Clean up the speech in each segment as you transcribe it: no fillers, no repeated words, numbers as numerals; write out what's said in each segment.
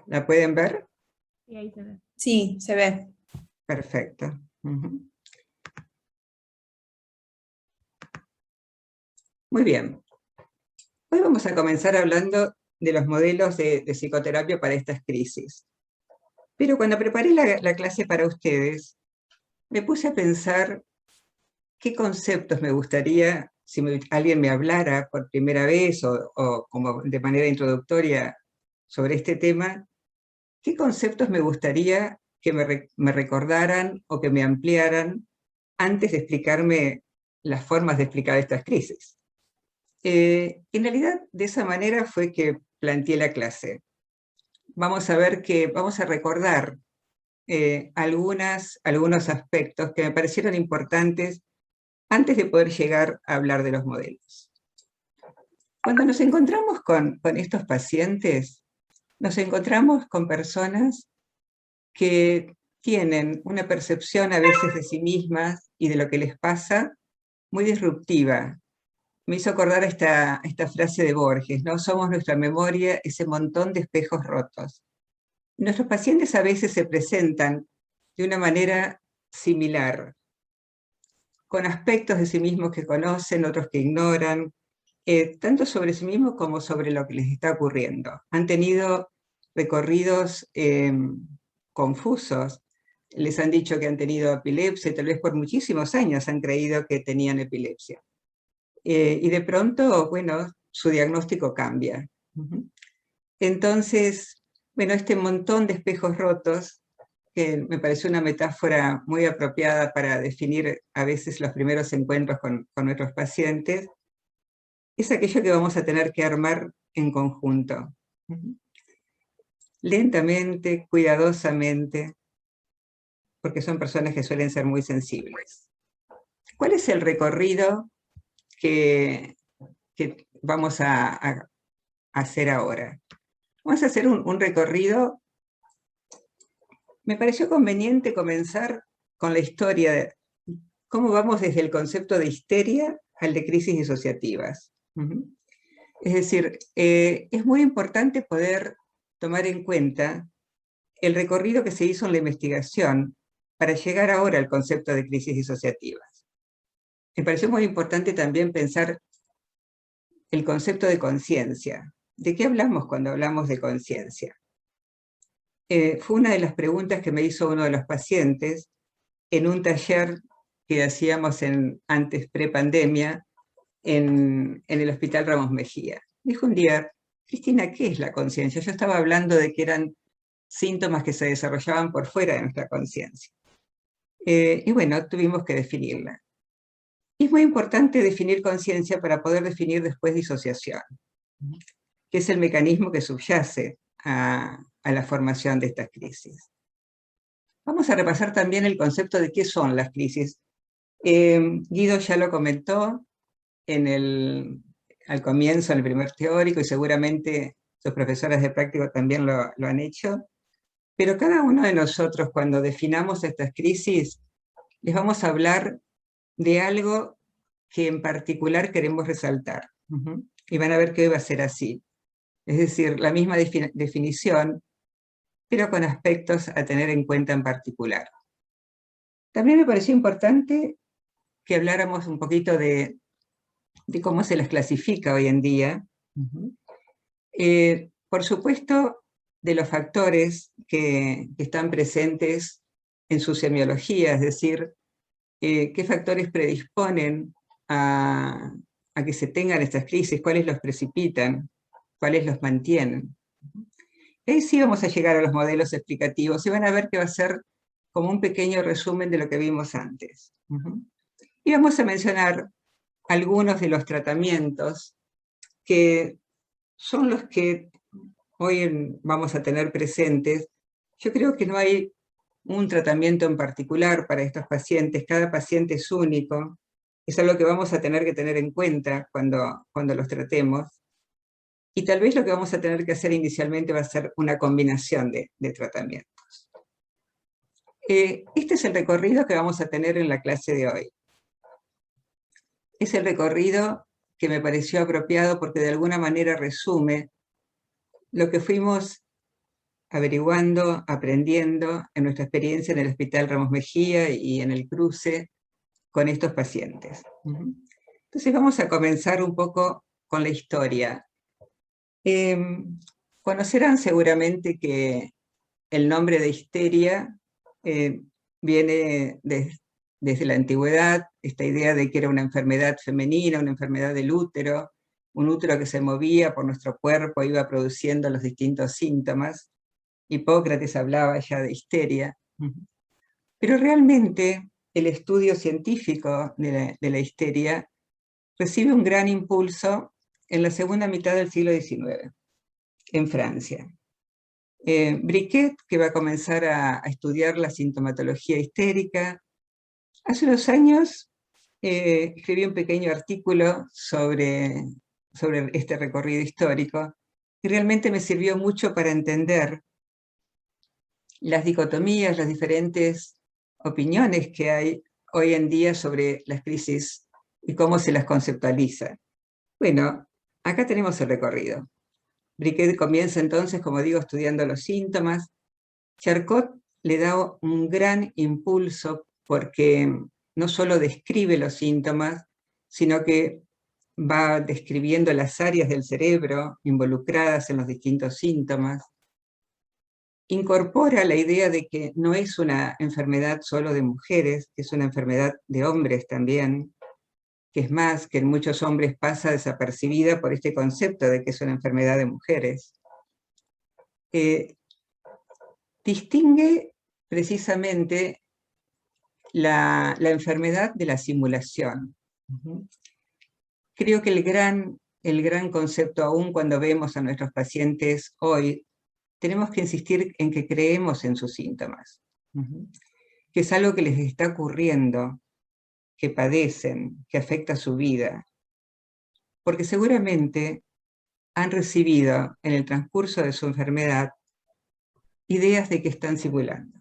¿La pueden ver? Sí, ahí se ve. Sí, se ve. Perfecto. Ujú. Muy bien. Hoy vamos a comenzar hablando de los modelos de psicoterapia para estas crisis. Pero cuando preparé la clase para ustedes, me puse a pensar qué conceptos me gustaría, si alguien me hablara por primera vez o como de manera introductoria sobre este tema, qué conceptos me gustaría que me recordaran o que me ampliaran antes de explicarme las formas de explicar estas crisis. En realidad, de esa manera fue que planteé la clase. Vamos a recordar algunos aspectos que me parecieron importantes antes de poder llegar a hablar de los modelos. Cuando nos encontramos con estos pacientes, nos encontramos con personas que tienen una percepción a veces de sí mismas y de lo que les pasa muy disruptiva. Me hizo acordar esta frase de Borges, ¿no? Somos nuestra memoria, ese montón de espejos rotos. Nuestros pacientes a veces se presentan de una manera similar, con aspectos de sí mismos que conocen, otros que ignoran, tanto sobre sí mismos como sobre lo que les está ocurriendo. Han tenido recorridos confusos, les han dicho que han tenido epilepsia, y tal vez por muchísimos años han creído que tenían epilepsia. Y de pronto, bueno, su diagnóstico cambia. Entonces, bueno, este montón de espejos rotos, que me pareció una metáfora muy apropiada para definir a veces los primeros encuentros con nuestros pacientes, es aquello que vamos a tener que armar en conjunto. Lentamente, cuidadosamente, porque son personas que suelen ser muy sensibles. ¿Cuál es el recorrido que vamos a hacer ahora? Vamos a hacer un recorrido. Me pareció conveniente comenzar con la historia de cómo vamos desde el concepto de histeria al de crisis disociativas. Es decir, es muy importante poder tomar en cuenta el recorrido que se hizo en la investigación para llegar ahora al concepto de crisis disociativas. Me pareció muy importante también pensar el concepto de conciencia. ¿De qué hablamos cuando hablamos de conciencia? Fue una de las preguntas que me hizo uno de los pacientes en un taller que hacíamos antes pre-pandemia en el Hospital Ramos Mejía. Dijo un día, Cristina, ¿qué es la conciencia? Yo estaba hablando de que eran síntomas que se desarrollaban por fuera de nuestra conciencia. Y bueno, tuvimos que definirla. Y es muy importante definir conciencia para poder definir después disociación, que es el mecanismo que subyace a la formación de estas crisis. Vamos a repasar también el concepto de qué son las crisis. Guido ya lo comentó al comienzo, en el primer teórico, y seguramente sus profesoras de práctico también lo han hecho. Pero cada uno de nosotros, cuando definamos estas crisis, les vamos a hablar de algo que en particular queremos resaltar. Y van a ver que hoy va a ser así. Es decir, la misma definición, pero con aspectos a tener en cuenta en particular. También me pareció importante que habláramos un poquito de cómo se las clasifica hoy en día. Por supuesto, de los factores que están presentes en su semiología, es decir, qué factores predisponen a que se tengan estas crisis, cuáles los precipitan, cuáles los mantienen. Y ahí sí vamos a llegar a los modelos explicativos y van a ver que va a ser como un pequeño resumen de lo que vimos antes. Y vamos a mencionar algunos de los tratamientos que son los que hoy vamos a tener presentes. Yo creo que no hay un tratamiento en particular para estos pacientes, cada paciente es único, es algo que vamos a tener que tener en cuenta cuando los tratemos, y tal vez lo que vamos a tener que hacer inicialmente va a ser una combinación de tratamientos. Este es el recorrido que vamos a tener en la clase de hoy. Es el recorrido que me pareció apropiado porque de alguna manera resume lo que fuimos averiguando, aprendiendo en nuestra experiencia en el Hospital Ramos Mejía y en el cruce con estos pacientes. Entonces vamos a comenzar un poco con la historia. Conocerán seguramente que el nombre de histeria viene desde la antigüedad, esta idea de que era una enfermedad femenina, una enfermedad del útero, un útero que se movía por nuestro cuerpo, iba produciendo los distintos síntomas. Hipócrates hablaba ya de histeria. Pero realmente el estudio científico de la histeria recibe un gran impulso en la segunda mitad del siglo XIX, en Francia. Briquet, que va a comenzar a estudiar la sintomatología histérica, hace unos años escribió un pequeño artículo sobre este recorrido histórico, y realmente me sirvió mucho para entender las dicotomías, las diferentes opiniones que hay hoy en día sobre las crisis y cómo se las conceptualiza. Bueno, acá tenemos el recorrido. Briquet comienza entonces, como digo, estudiando los síntomas. Charcot le da un gran impulso porque no solo describe los síntomas, sino que va describiendo las áreas del cerebro involucradas en los distintos síntomas. Incorpora la idea de que no es una enfermedad solo de mujeres, que es una enfermedad de hombres también, que es más, que en muchos hombres pasa desapercibida por este concepto de que es una enfermedad de mujeres. Distingue precisamente la enfermedad de la simulación. Creo que el gran concepto, aún cuando vemos a nuestros pacientes hoy, tenemos que insistir en que creemos en sus síntomas, que es algo que les está ocurriendo, que padecen, que afecta su vida, porque seguramente han recibido en el transcurso de su enfermedad ideas de que están simulando.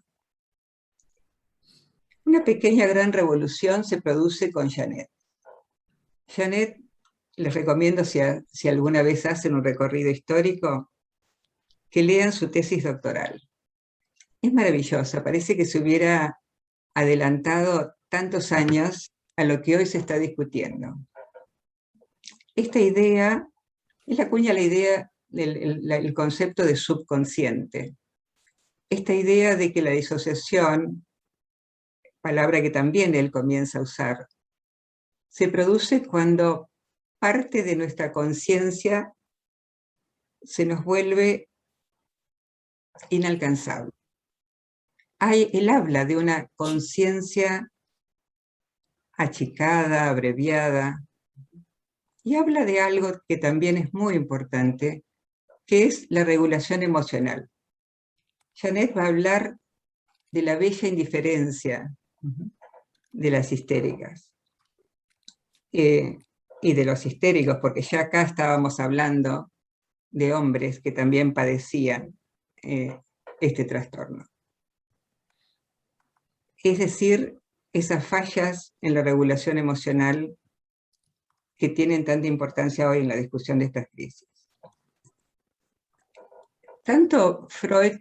Una pequeña gran revolución se produce con Janet. Janet, les recomiendo si alguna vez hacen un recorrido histórico, que lean su tesis doctoral. Es maravillosa, parece que se hubiera adelantado tantos años a lo que hoy se está discutiendo. Esta idea, él acuña la idea del concepto de subconsciente. Esta idea de que la disociación, palabra que también él comienza a usar, se produce cuando parte de nuestra conciencia se nos vuelve inalcanzable. Él habla de una conciencia achicada, abreviada, y habla de algo que también es muy importante, que es la regulación emocional. Janet va a hablar de la bella indiferencia de las histéricas. Y de los histéricos, porque ya acá estábamos hablando de hombres que también padecían este trastorno. Es decir, esas fallas en la regulación emocional que tienen tanta importancia hoy en la discusión de estas crisis. Tanto Freud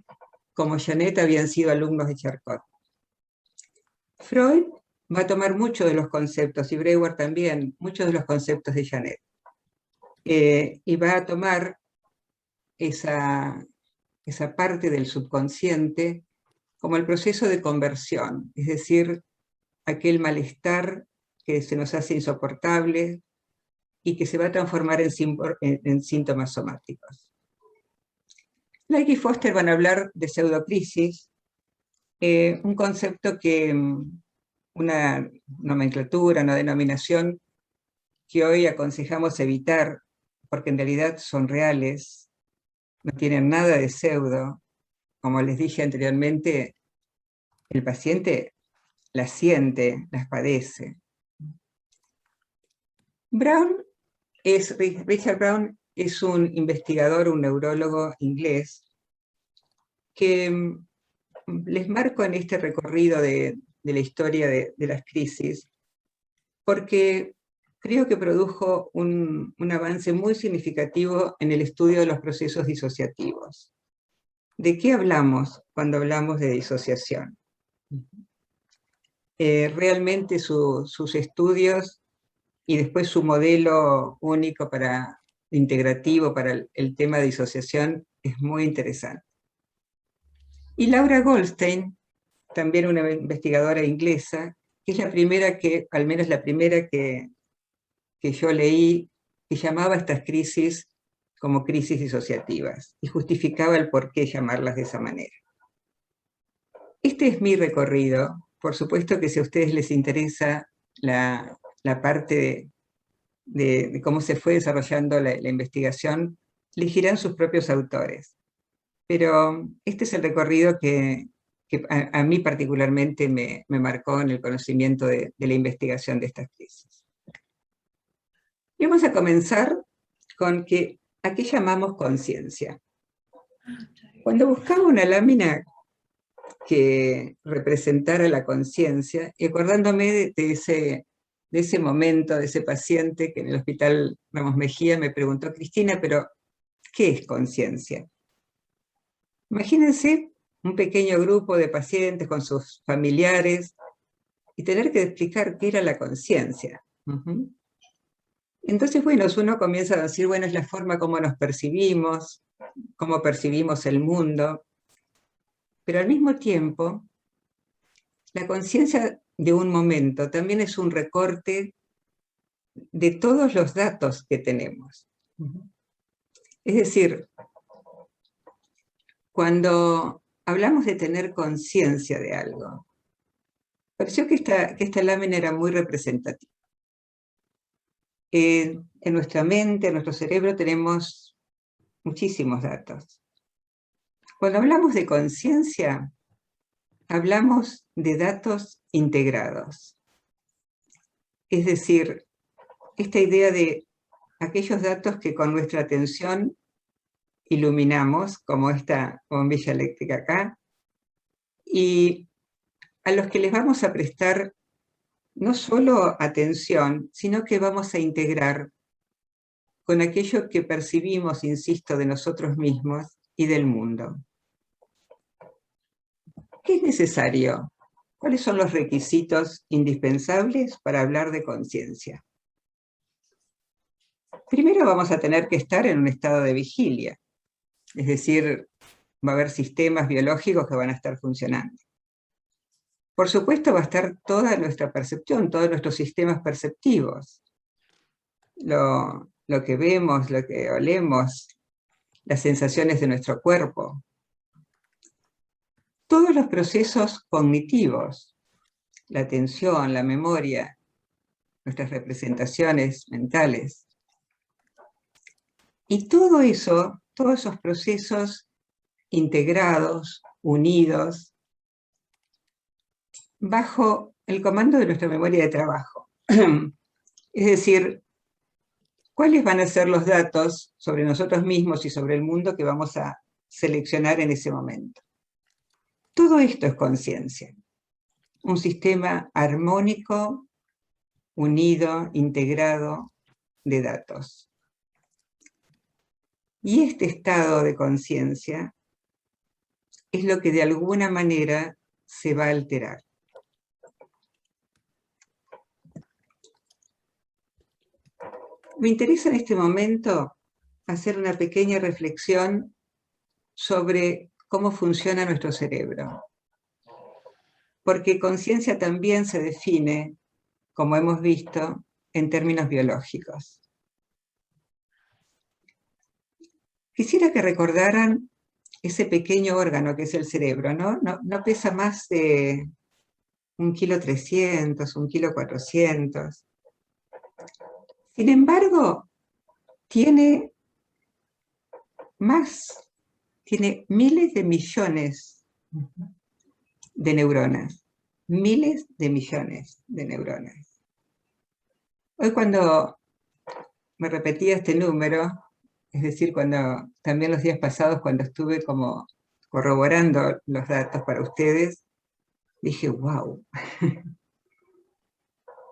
como Janet habían sido alumnos de Charcot. Freud va a tomar muchos de los conceptos, y Breuer también, muchos de los conceptos de Janet. Y va a tomar esa parte del subconsciente como el proceso de conversión, es decir, aquel malestar que se nos hace insoportable y que se va a transformar en síntomas somáticos. Lake y Foster van a hablar de pseudocrisis, un concepto que, una nomenclatura, una denominación que hoy aconsejamos evitar, porque en realidad son reales, no tienen nada de pseudo. Como les dije anteriormente, el paciente las siente, las padece. Richard Brown es un investigador, un neurólogo inglés, que les marco en este recorrido de la historia de las crisis, porque creo que produjo un avance muy significativo en el estudio de los procesos disociativos. ¿De qué hablamos cuando hablamos de disociación? Realmente sus estudios y después su modelo único integrativo para el tema de disociación es muy interesante. Y Laura Goldstein, también una investigadora inglesa, que es la primera que, al menos la primera que yo leí, que llamaba a estas crisis como crisis disociativas y justificaba el por qué llamarlas de esa manera. Este es mi recorrido. Por supuesto que si a ustedes les interesa la parte de cómo se fue desarrollando la investigación, elegirán sus propios autores. Pero este es el recorrido que a mí particularmente me marcó en el conocimiento de la investigación de estas crisis. Y vamos a comenzar con ¿a qué llamamos conciencia? Cuando buscaba una lámina que representara la conciencia, y acordándome de ese momento, de ese paciente que en el hospital Ramos Mejía me preguntó, Cristina, pero ¿qué es conciencia? Imagínense un pequeño grupo de pacientes con sus familiares y tener que explicar qué era la conciencia. Entonces, bueno, uno comienza a decir, bueno, es la forma como nos percibimos, cómo percibimos el mundo, pero al mismo tiempo, la conciencia de un momento también es un recorte de todos los datos que tenemos. Es decir, cuando hablamos de tener conciencia de algo, pareció que esta lámina era muy representativa. En nuestra mente, en nuestro cerebro, tenemos muchísimos datos. Cuando hablamos de conciencia, hablamos de datos integrados. Es decir, esta idea de aquellos datos que con nuestra atención iluminamos, como esta bombilla eléctrica acá, y a los que les vamos a prestar no solo atención, sino que vamos a integrar con aquello que percibimos, insisto, de nosotros mismos y del mundo. ¿Qué es necesario? ¿Cuáles son los requisitos indispensables para hablar de conciencia? Primero vamos a tener que estar en un estado de vigilia, es decir, va a haber sistemas biológicos que van a estar funcionando. Por supuesto va a estar toda nuestra percepción, todos nuestros sistemas perceptivos, lo que vemos, lo que olemos, las sensaciones de nuestro cuerpo. Todos los procesos cognitivos, la atención, la memoria, nuestras representaciones mentales. Y todo eso, todos esos procesos integrados, unidos, bajo el comando de nuestra memoria de trabajo. Es decir, ¿cuáles van a ser los datos sobre nosotros mismos y sobre el mundo que vamos a seleccionar en ese momento? Todo esto es conciencia. Un sistema armónico, unido, integrado de datos. Y este estado de conciencia es lo que de alguna manera se va a alterar. Me interesa en este momento hacer una pequeña reflexión sobre cómo funciona nuestro cerebro. Porque conciencia también se define, como hemos visto, en términos biológicos. Quisiera que recordaran ese pequeño órgano que es el cerebro, ¿no? No pesa más de 1,3 kg, 1,400 kg. Sin embargo, tiene miles de millones de neuronas. Miles de millones de neuronas. Hoy cuando me repetía este número, es decir, también los días pasados cuando estuve como corroborando los datos para ustedes, dije, wow.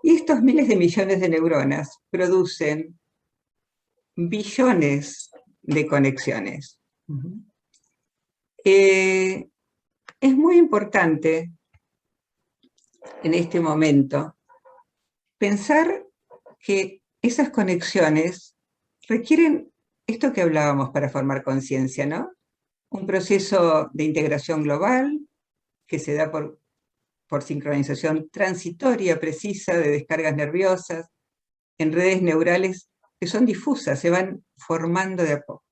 Y estos miles de millones de neuronas producen billones de conexiones. Es muy importante en este momento pensar que esas conexiones requieren esto que hablábamos para formar conciencia, ¿no? Un proceso de integración global que se da por sincronización transitoria, precisa, de descargas nerviosas, en redes neurales que son difusas, se van formando de a poco.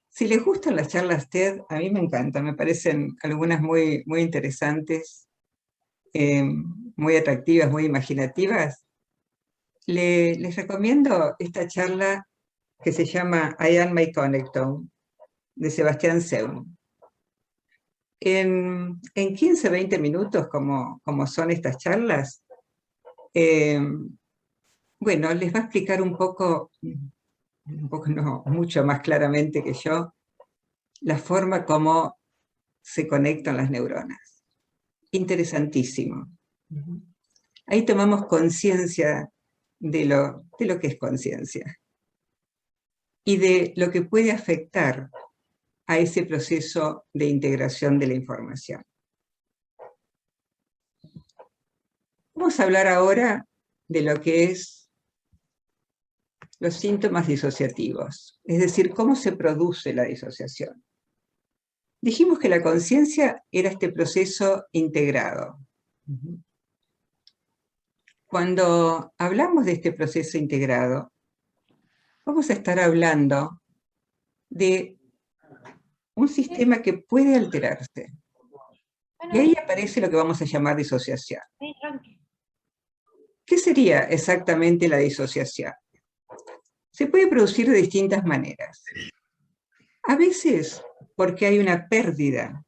Si les gustan las charlas TED, a mí me encantan, me parecen algunas muy, muy interesantes, muy atractivas, muy imaginativas. Les recomiendo esta charla que se llama I Am My Connectome, de Sebastián Seum. En 15, 20 minutos, como son estas charlas, bueno, les va a explicar un poco no, mucho más claramente que yo, la forma como se conectan las neuronas. Interesantísimo. Ahí tomamos conciencia de lo que es conciencia y de lo que puede afectar a ese proceso de integración de la información. Vamos a hablar ahora de lo que es los síntomas disociativos, es decir, cómo se produce la disociación. Dijimos que la conciencia era este proceso integrado. Cuando hablamos de este proceso integrado, vamos a estar hablando de un sistema que puede alterarse. Y ahí aparece lo que vamos a llamar disociación. ¿Qué sería exactamente la disociación? Se puede producir de distintas maneras. A veces porque hay una pérdida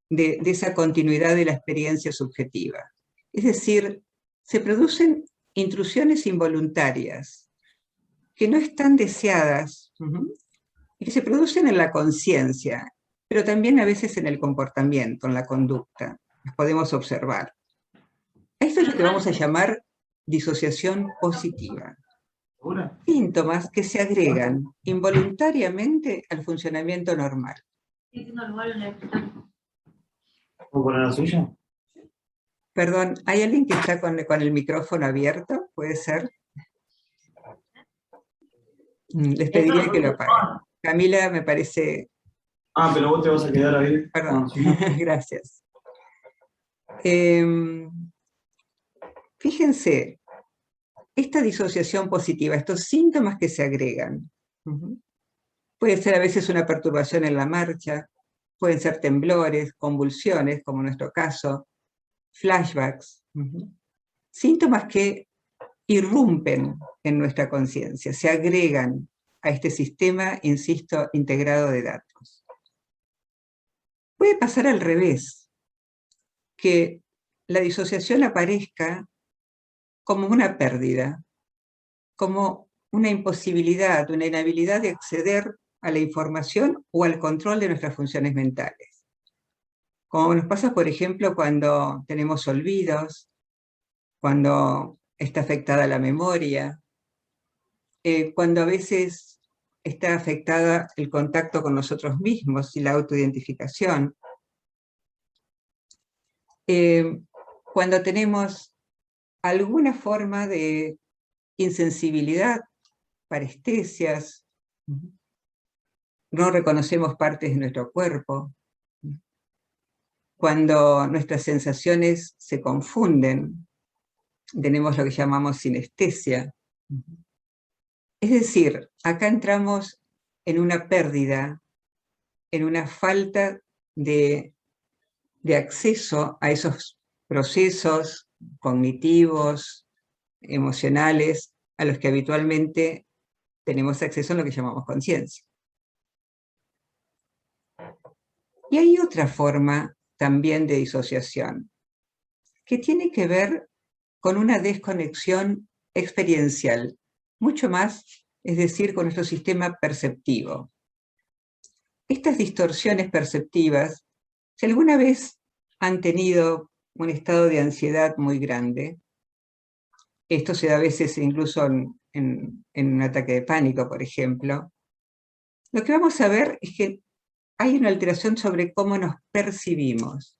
de esa continuidad de la experiencia subjetiva. Es decir, se producen intrusiones involuntarias que no están deseadas y que se producen en la conciencia, pero también a veces en el comportamiento, en la conducta. Las podemos observar. Esto es lo que vamos a llamar disociación positiva. Síntomas que se agregan involuntariamente al funcionamiento normal. ¿Puedo poner la suya? Perdón, ¿hay alguien que está con el micrófono abierto? ¿Puede ser? Les pediría que lo apaguen. Camila, me parece... Ah, pero vos te vas a quedar ahí. Perdón, gracias. Fíjense, esta disociación positiva, estos síntomas que se agregan, puede ser a veces una perturbación en la marcha, pueden ser temblores, convulsiones, como en nuestro caso, flashbacks, síntomas que irrumpen en nuestra conciencia, se agregan a este sistema, insisto, integrado de datos. Puede pasar al revés, que la disociación aparezca como una pérdida, como una imposibilidad, una inhabilidad de acceder a la información o al control de nuestras funciones mentales. Como nos pasa, por ejemplo, cuando tenemos olvidos, cuando está afectada la memoria, cuando a veces está afectada el contacto con nosotros mismos y la autoidentificación, cuando tenemos alguna forma de insensibilidad, parestesias, no reconocemos partes de nuestro cuerpo, cuando nuestras sensaciones se confunden, tenemos lo que llamamos sinestesia. Es decir, acá entramos en una pérdida, en una falta de acceso a esos procesos cognitivos, emocionales, a los que habitualmente tenemos acceso en lo que llamamos conciencia. Y hay otra forma también de disociación, que tiene que ver con una desconexión experiencial, mucho más, es decir, con nuestro sistema perceptivo. Estas distorsiones perceptivas, si alguna vez han tenido un estado de ansiedad muy grande, esto se da a veces incluso en un ataque de pánico, por ejemplo, lo que vamos a ver es que hay una alteración sobre cómo nos percibimos.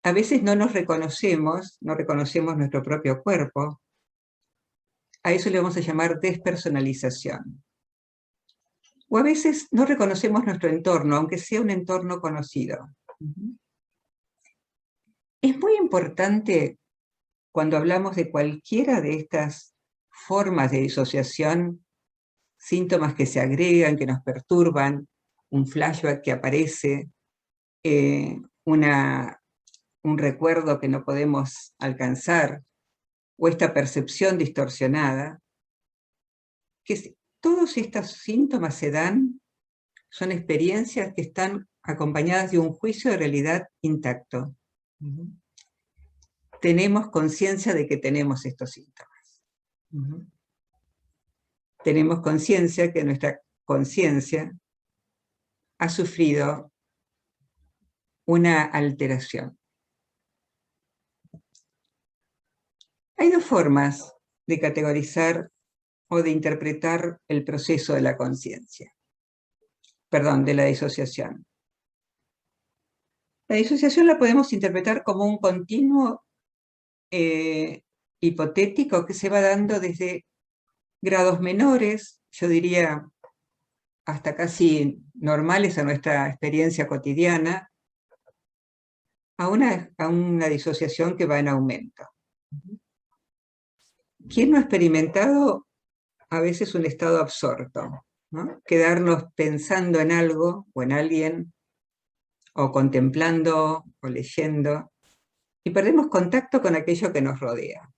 A veces no nos reconocemos, no reconocemos nuestro propio cuerpo. A eso le vamos a llamar despersonalización. O a veces no reconocemos nuestro entorno, aunque sea un entorno conocido. Es muy importante, cuando hablamos de cualquiera de estas formas de disociación, síntomas que se agregan, que nos perturban, un flashback que aparece, un recuerdo que no podemos alcanzar, o esta percepción distorsionada, que todos estos síntomas se dan, son experiencias que están acompañadas de un juicio de realidad intacto. Tenemos conciencia de que tenemos estos síntomas. Tenemos conciencia que nuestra conciencia ha sufrido una alteración. Hay dos formas de categorizar o de interpretar el proceso de la conciencia. Perdón, de la disociación. La disociación la podemos interpretar como un continuo hipotético que se va dando desde grados menores, yo diría hasta casi normales a nuestra experiencia cotidiana, a una disociación que va en aumento. ¿Quién no ha experimentado a veces un estado absorto, ¿no? Quedarnos pensando en algo o en alguien, o contemplando o leyendo, y perdemos contacto con aquello que nos rodea.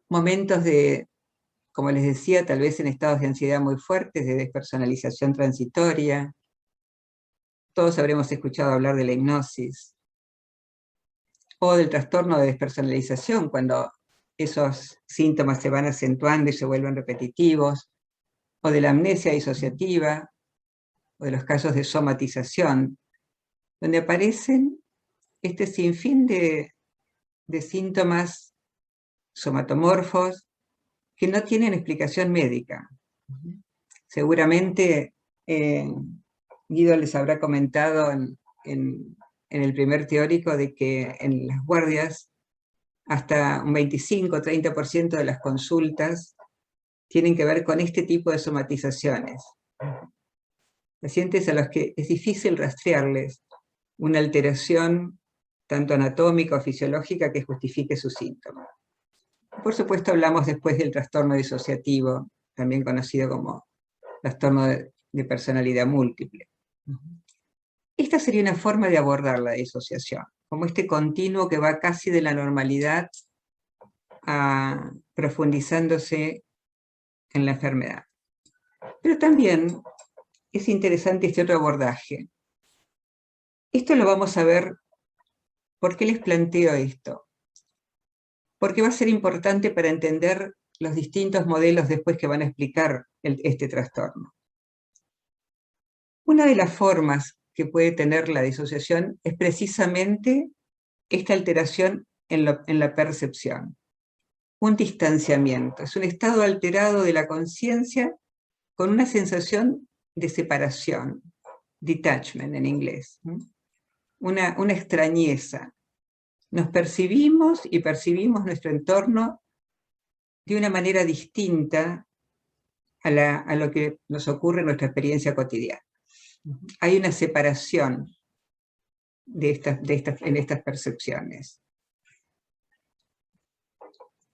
Momentos de, como les decía, tal vez en estados de ansiedad muy fuertes, de despersonalización transitoria. Todos habremos escuchado hablar de la hipnosis, o del trastorno de despersonalización, cuando esos síntomas se van acentuando y se vuelven repetitivos, o de la amnesia disociativa, o de los casos de somatización, donde aparecen este sinfín de síntomas somatomorfos que no tienen explicación médica. Seguramente Guido les habrá comentado en el primer teórico de que en las guardias hasta un 25-30% de las consultas tienen que ver con este tipo de somatizaciones. Pacientes a los que es difícil rastrearles una alteración tanto anatómica o fisiológica que justifique sus síntomas. Por supuesto hablamos después del trastorno disociativo, también conocido como trastorno de personalidad múltiple. Esta sería una forma de abordar la disociación, como este continuo que va casi de la normalidad a profundizándose en la enfermedad. Pero también es interesante este otro abordaje. Esto lo vamos a ver. ¿Por qué les planteo esto? Porque va a ser importante para entender los distintos modelos después que van a explicar este trastorno. Una de las formas que puede tener la disociación es precisamente esta alteración en la percepción. Un distanciamiento, es un estado alterado de la conciencia con una sensación de separación, detachment en inglés, una extrañeza. Nos percibimos y percibimos nuestro entorno de una manera distinta a lo que nos ocurre en nuestra experiencia cotidiana. Hay una separación en estas percepciones.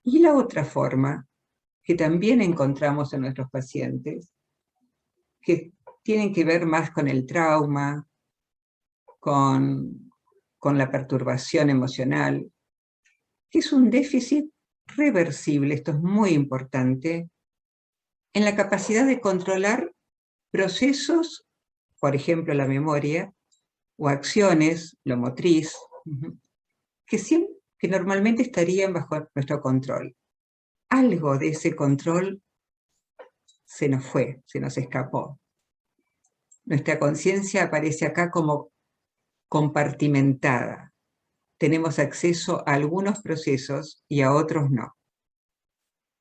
Y la otra forma, que también encontramos en nuestros pacientes, que tienen que ver más con el trauma, con la perturbación emocional, que es un déficit reversible, esto es muy importante, en la capacidad de controlar procesos, por ejemplo la memoria, o acciones, lo motriz, que normalmente estarían bajo nuestro control. Algo de ese control se nos fue, se nos escapó. Nuestra conciencia aparece acá como compartimentada. Tenemos acceso a algunos procesos y a otros no.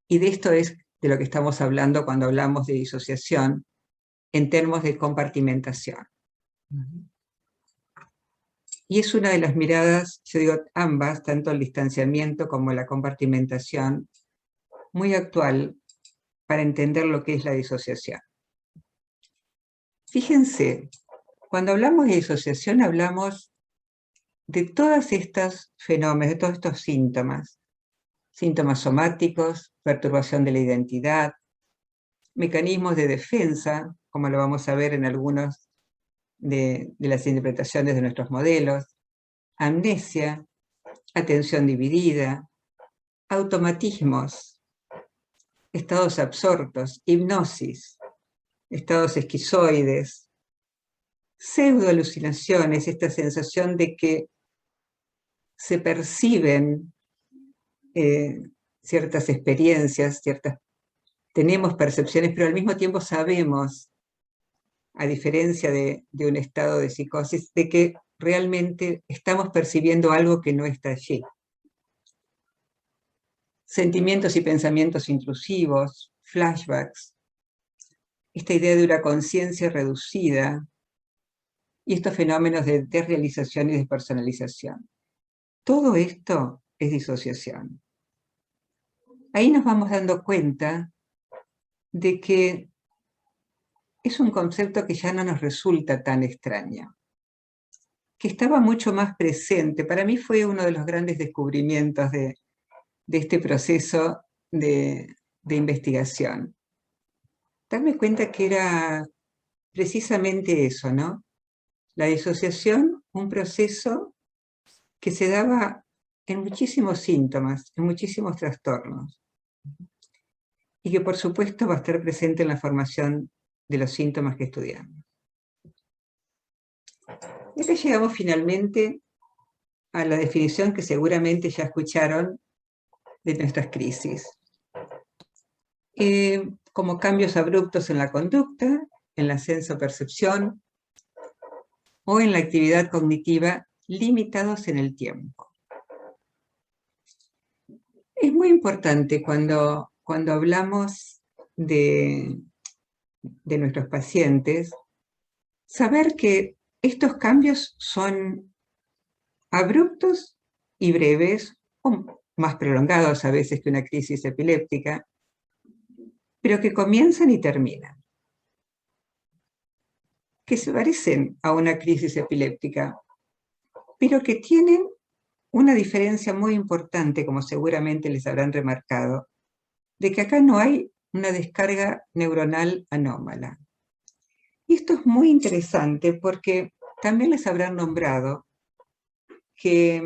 Y de esto es de lo que estamos hablando cuando hablamos de disociación en términos de compartimentación. Y es una de las miradas, yo digo ambas, tanto el distanciamiento como la compartimentación, muy actual para entender lo que es la disociación. Fíjense, cuando hablamos de disociación hablamos de todos estos fenómenos, de todos estos síntomas. Síntomas somáticos, perturbación de la identidad, mecanismos de defensa, como lo vamos a ver en algunos de las interpretaciones de nuestros modelos, amnesia, atención dividida, automatismos, estados absortos, hipnosis, estados esquizoides, pseudoalucinaciones, esta sensación de que se perciben ciertas experiencias, tenemos percepciones, pero al mismo tiempo sabemos, a diferencia de un estado de psicosis, de que realmente estamos percibiendo algo que no está allí. Sentimientos y pensamientos intrusivos, flashbacks, esta idea de una conciencia reducida y estos fenómenos de desrealización y despersonalización. Todo esto es disociación. Ahí nos vamos dando cuenta de que es un concepto que ya no nos resulta tan extraño, que estaba mucho más presente. Para mí fue uno de los grandes descubrimientos de este proceso de investigación. Darme cuenta que era precisamente eso, ¿no? La disociación, un proceso que se daba en muchísimos síntomas, en muchísimos trastornos, y que por supuesto va a estar presente en la formación de los síntomas que estudiamos. Y acá llegamos finalmente a la definición que seguramente ya escucharon de nuestras crisis. Como cambios abruptos en la conducta, en la senso-percepción o en la actividad cognitiva limitados en el tiempo. Es muy importante cuando hablamos de nuestros pacientes, saber que estos cambios son abruptos y breves, o más prolongados a veces que una crisis epiléptica, pero que comienzan y terminan, que se parecen a una crisis epiléptica, pero que tienen una diferencia muy importante, como seguramente les habrán remarcado, de que acá no hay una descarga neuronal anómala. Y esto es muy interesante porque también les habrán nombrado que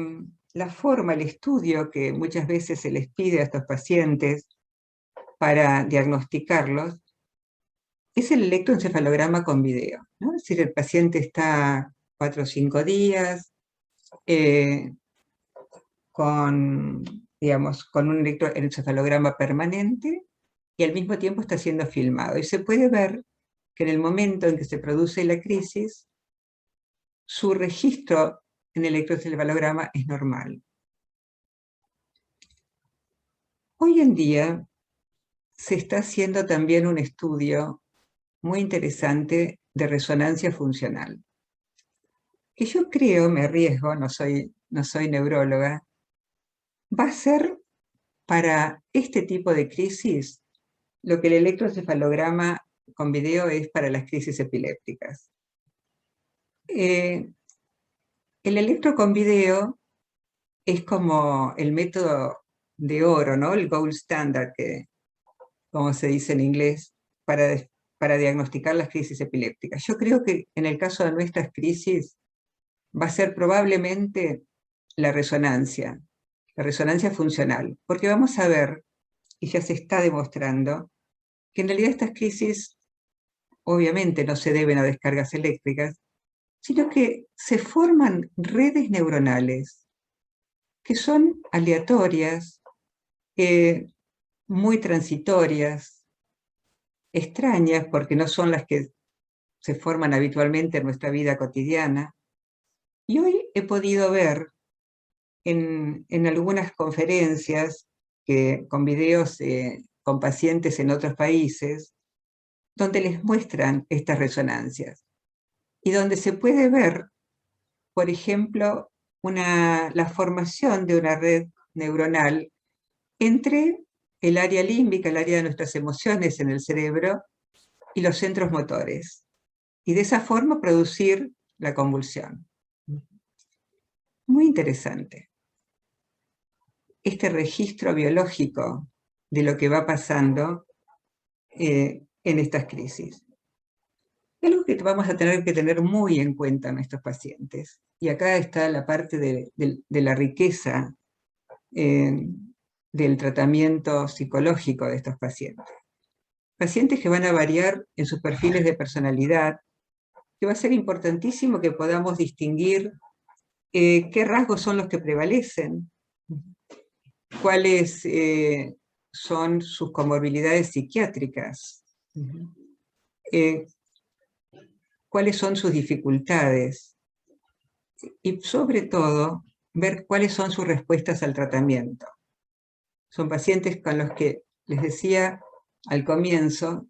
la forma, el estudio que muchas veces se les pide a estos pacientes para diagnosticarlos, es el electroencefalograma con video, ¿no? Es decir, el paciente está 4 o 5 días con un electroencefalograma permanente y al mismo tiempo está siendo filmado. Y se puede ver que en el momento en que se produce la crisis, su registro en el electroencefalograma es normal. Hoy en día se está haciendo también un estudio muy interesante de resonancia funcional, que yo creo, me arriesgo, no soy neuróloga, va a ser para este tipo de crisis lo que el electroencefalograma con video es para las crisis epilépticas. El electro con video es como el método de oro, ¿no? El gold standard, como se dice en inglés, para diagnosticar las crisis epilépticas. Yo creo que en el caso de nuestras crisis va a ser probablemente la resonancia funcional, porque vamos a ver, y ya se está demostrando, que en realidad estas crisis obviamente no se deben a descargas eléctricas, sino que se forman redes neuronales que son aleatorias, muy transitorias, extrañas porque no son las que se forman habitualmente en nuestra vida cotidiana. Y hoy he podido ver en algunas conferencias que con videos con pacientes en otros países, donde les muestran estas resonancias, y donde se puede ver, por ejemplo, la formación de una red neuronal entre el área límbica, el área de nuestras emociones en el cerebro, y los centros motores, y de esa forma producir la convulsión. Muy interesante. Este registro biológico de lo que va pasando en estas crisis. Es algo que vamos a tener que tener muy en cuenta en estos pacientes. Y acá está la parte de la riqueza del tratamiento psicológico de estos pacientes. Pacientes que van a variar en sus perfiles de personalidad, que va a ser importantísimo que podamos distinguir qué rasgos son los que prevalecen, cuáles son sus comorbilidades psiquiátricas, cuáles son sus dificultades, y sobre todo, ver cuáles son sus respuestas al tratamiento. Son pacientes con los que, les decía al comienzo,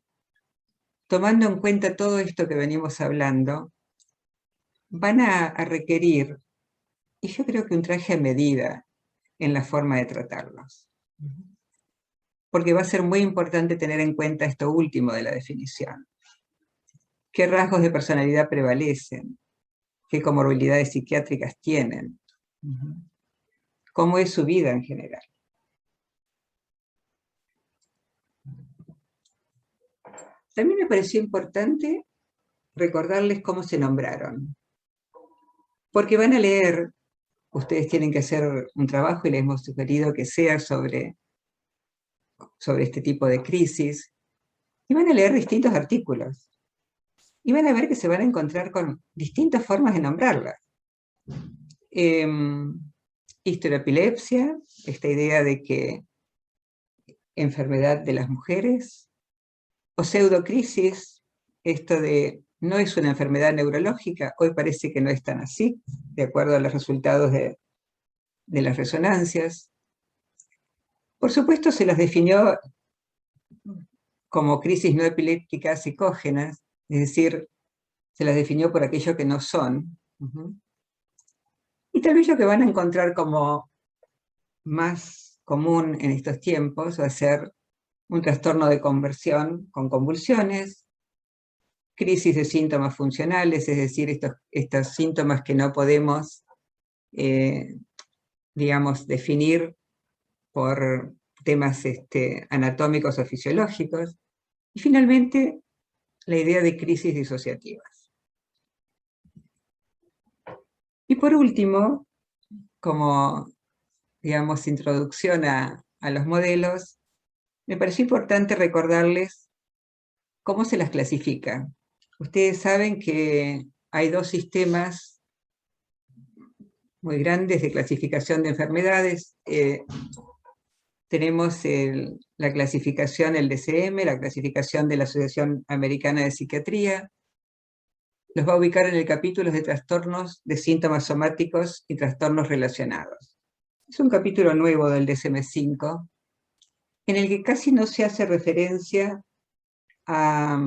tomando en cuenta todo esto que venimos hablando, van a requerir, y yo creo que un traje a medida en la forma de tratarlos. Porque va a ser muy importante tener en cuenta esto último de la definición. ¿Qué rasgos de personalidad prevalecen? ¿Qué comorbilidades psiquiátricas tienen? ¿Cómo es su vida en general? También me pareció importante recordarles cómo se nombraron. Porque van a leer, ustedes tienen que hacer un trabajo y les hemos sugerido que sea sobre este tipo de crisis, y van a leer distintos artículos. Y van a ver que se van a encontrar con distintas formas de nombrarlas. Histeroepilepsia, esta idea de que enfermedad de las mujeres, o pseudocrisis, esto de no es una enfermedad neurológica, hoy parece que no es tan así, de acuerdo a los resultados de las resonancias. Por supuesto, se las definió como crisis no epilépticas psicógenas, es decir, se las definió por aquello que no son. Y tal vez lo que van a encontrar como más común en estos tiempos va a ser un trastorno de conversión con convulsiones, crisis de síntomas funcionales, es decir, estos síntomas que no podemos, digamos, definir por temas anatómicos o fisiológicos, y finalmente la idea de crisis disociativas. Y por último, como, digamos, introducción a los modelos, me pareció importante recordarles cómo se las clasifica. Ustedes saben que hay dos sistemas muy grandes de clasificación de enfermedades. Tenemos la clasificación, el DSM, la clasificación de la Asociación Americana de Psiquiatría. Los va a ubicar en el capítulo de trastornos de síntomas somáticos y trastornos relacionados. Es un capítulo nuevo del DSM-5, en el que casi no se hace referencia a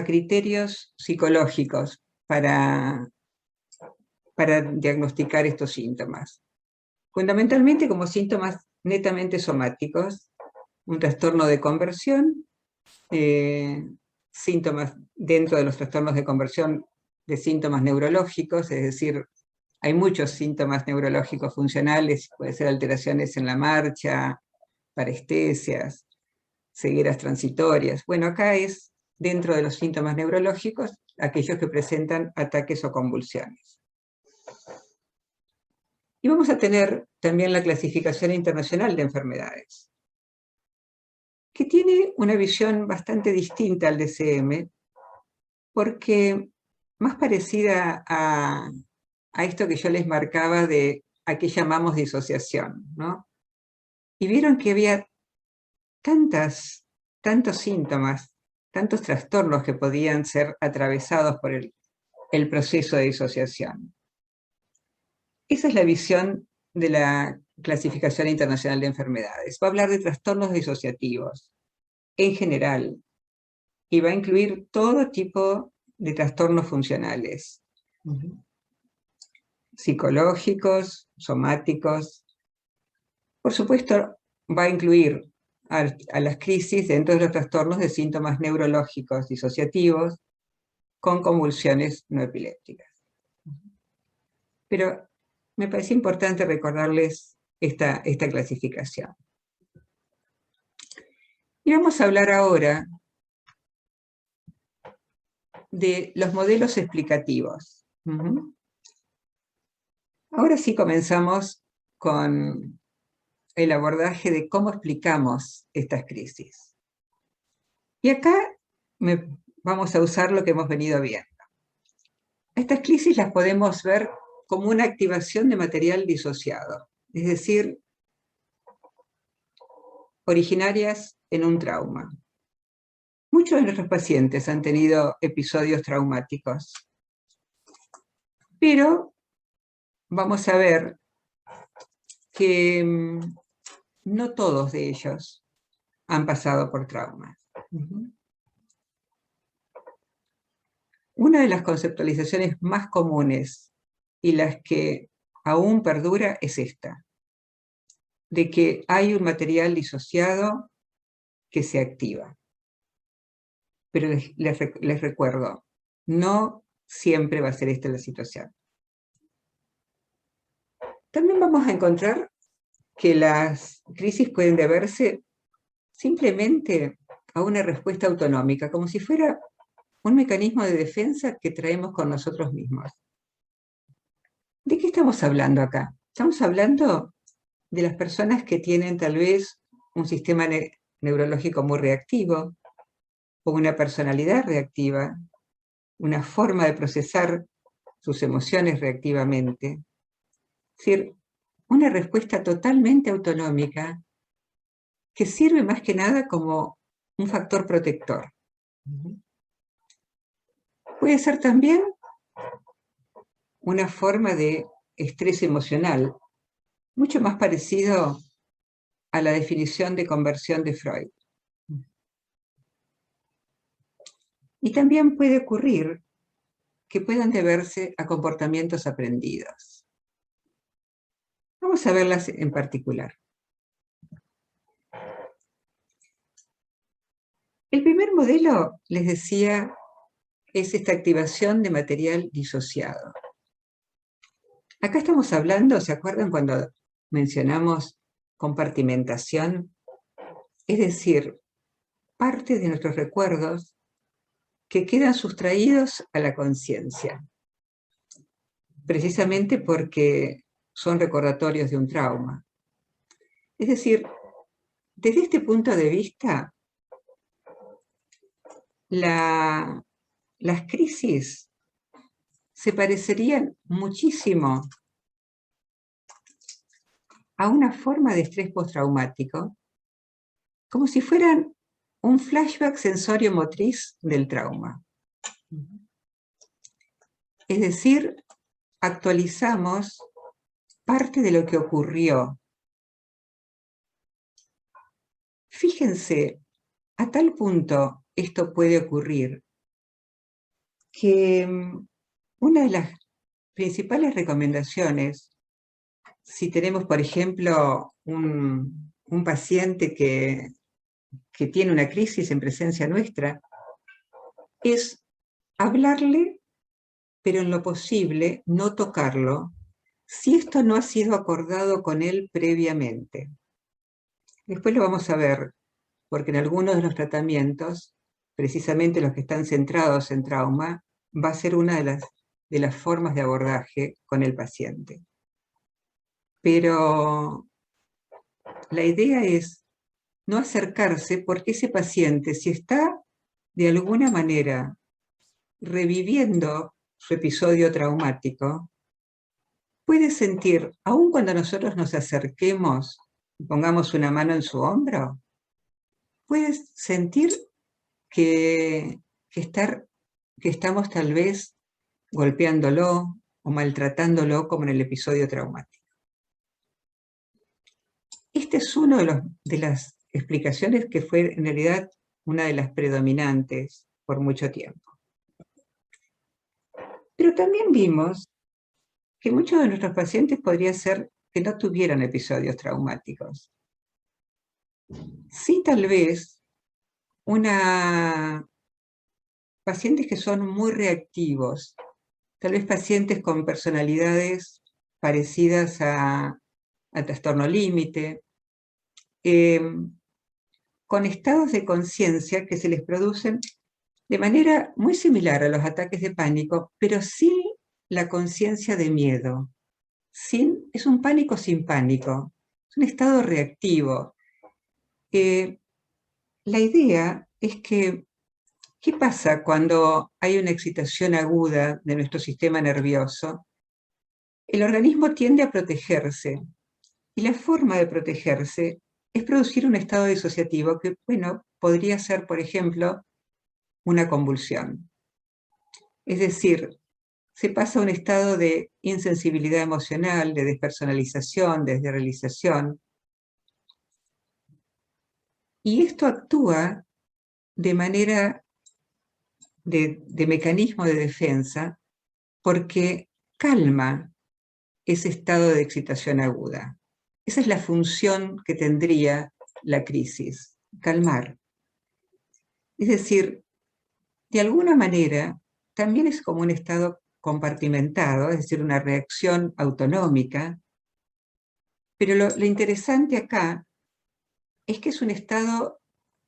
criterios psicológicos para diagnosticar estos síntomas. Fundamentalmente como síntomas netamente somáticos, un trastorno de conversión, síntomas dentro de los trastornos de conversión de síntomas neurológicos, es decir, hay muchos síntomas neurológicos funcionales, puede ser alteraciones en la marcha, parestesias, cegueras transitorias. Bueno, acá es dentro de los síntomas neurológicos aquellos que presentan ataques o convulsiones. Y vamos a tener también la clasificación internacional de enfermedades, que tiene una visión bastante distinta al DSM, porque más parecida a esto que yo les marcaba de a qué llamamos disociación, ¿no? Y vieron que había tantos síntomas, tantos trastornos que podían ser atravesados por el proceso de disociación. Esa es la visión de la Clasificación Internacional de Enfermedades. Va a hablar de trastornos disociativos en general y va a incluir todo tipo de trastornos funcionales, psicológicos, somáticos. Por supuesto, va a incluir a las crisis dentro de los trastornos de síntomas neurológicos disociativos con convulsiones no epilépticas. Pero me parece importante recordarles esta clasificación. Y vamos a hablar ahora de los modelos explicativos. Ahora sí comenzamos con el abordaje de cómo explicamos estas crisis. Y acá vamos a usar lo que hemos venido viendo. Estas crisis las podemos ver como una activación de material disociado, es decir, originarias en un trauma. Muchos de nuestros pacientes han tenido episodios traumáticos, pero vamos a ver que no todos de ellos han pasado por traumas. Una de las conceptualizaciones más comunes y las que aún perdura es esta, de que hay un material disociado que se activa. Pero les recuerdo, no siempre va a ser esta la situación. También vamos a encontrar que las crisis pueden deberse simplemente a una respuesta autonómica, como si fuera un mecanismo de defensa que traemos con nosotros mismos. ¿De qué estamos hablando acá? Estamos hablando de las personas que tienen tal vez un sistema neurológico muy reactivo, o una personalidad reactiva, una forma de procesar sus emociones reactivamente. Es decir, una respuesta totalmente autonómica que sirve más que nada como un factor protector. Puede ser también una forma de estrés emocional, mucho más parecido a la definición de conversión de Freud. Y también puede ocurrir que puedan deberse a comportamientos aprendidos. Vamos a verlas en particular. El primer modelo, les decía, es esta activación de material disociado. Acá estamos hablando, ¿se acuerdan cuando mencionamos compartimentación? Es decir, parte de nuestros recuerdos que quedan sustraídos a la conciencia, precisamente porque son recordatorios de un trauma. Es decir, desde este punto de vista, las crisis se parecerían muchísimo a una forma de estrés postraumático, como si fueran un flashback sensorio-motriz del trauma. Es decir, actualizamos parte de lo que ocurrió. Fíjense, a tal punto esto puede ocurrir que una de las principales recomendaciones, si tenemos, por ejemplo, un paciente que tiene una crisis en presencia nuestra, es hablarle, pero en lo posible no tocarlo, si esto no ha sido acordado con él previamente. Después lo vamos a ver, porque en algunos de los tratamientos, precisamente los que están centrados en trauma, va a ser una de las formas de abordaje con el paciente. Pero la idea es no acercarse porque ese paciente, si está de alguna manera reviviendo su episodio traumático, puede sentir, aun cuando nosotros nos acerquemos y pongamos una mano en su hombro, puede sentir que estamos tal vez golpeándolo o maltratándolo como en el episodio traumático. Esta es una de las explicaciones que fue en realidad una de las predominantes por mucho tiempo. Pero también vimos que muchos de nuestros pacientes podría ser que no tuvieran episodios traumáticos. Sí, tal vez pacientes que son muy reactivos, tal vez pacientes con personalidades parecidas al trastorno límite, con estados de conciencia que se les producen de manera muy similar a los ataques de pánico, pero sin la conciencia de miedo. Es un pánico sin pánico, es un estado reactivo. La idea es que, ¿qué pasa cuando hay una excitación aguda de nuestro sistema nervioso? El organismo tiende a protegerse, y la forma de protegerse es producir un estado disociativo que, bueno, podría ser, por ejemplo, una convulsión. Es decir, se pasa a un estado de insensibilidad emocional, de despersonalización, de desrealización, y esto actúa de manera de mecanismo de defensa porque calma ese estado de excitación aguda. Esa es la función que tendría la crisis, calmar. Es decir, de alguna manera, también es como un estado compartimentado, es decir, una reacción autonómica, pero lo interesante acá es que es un estado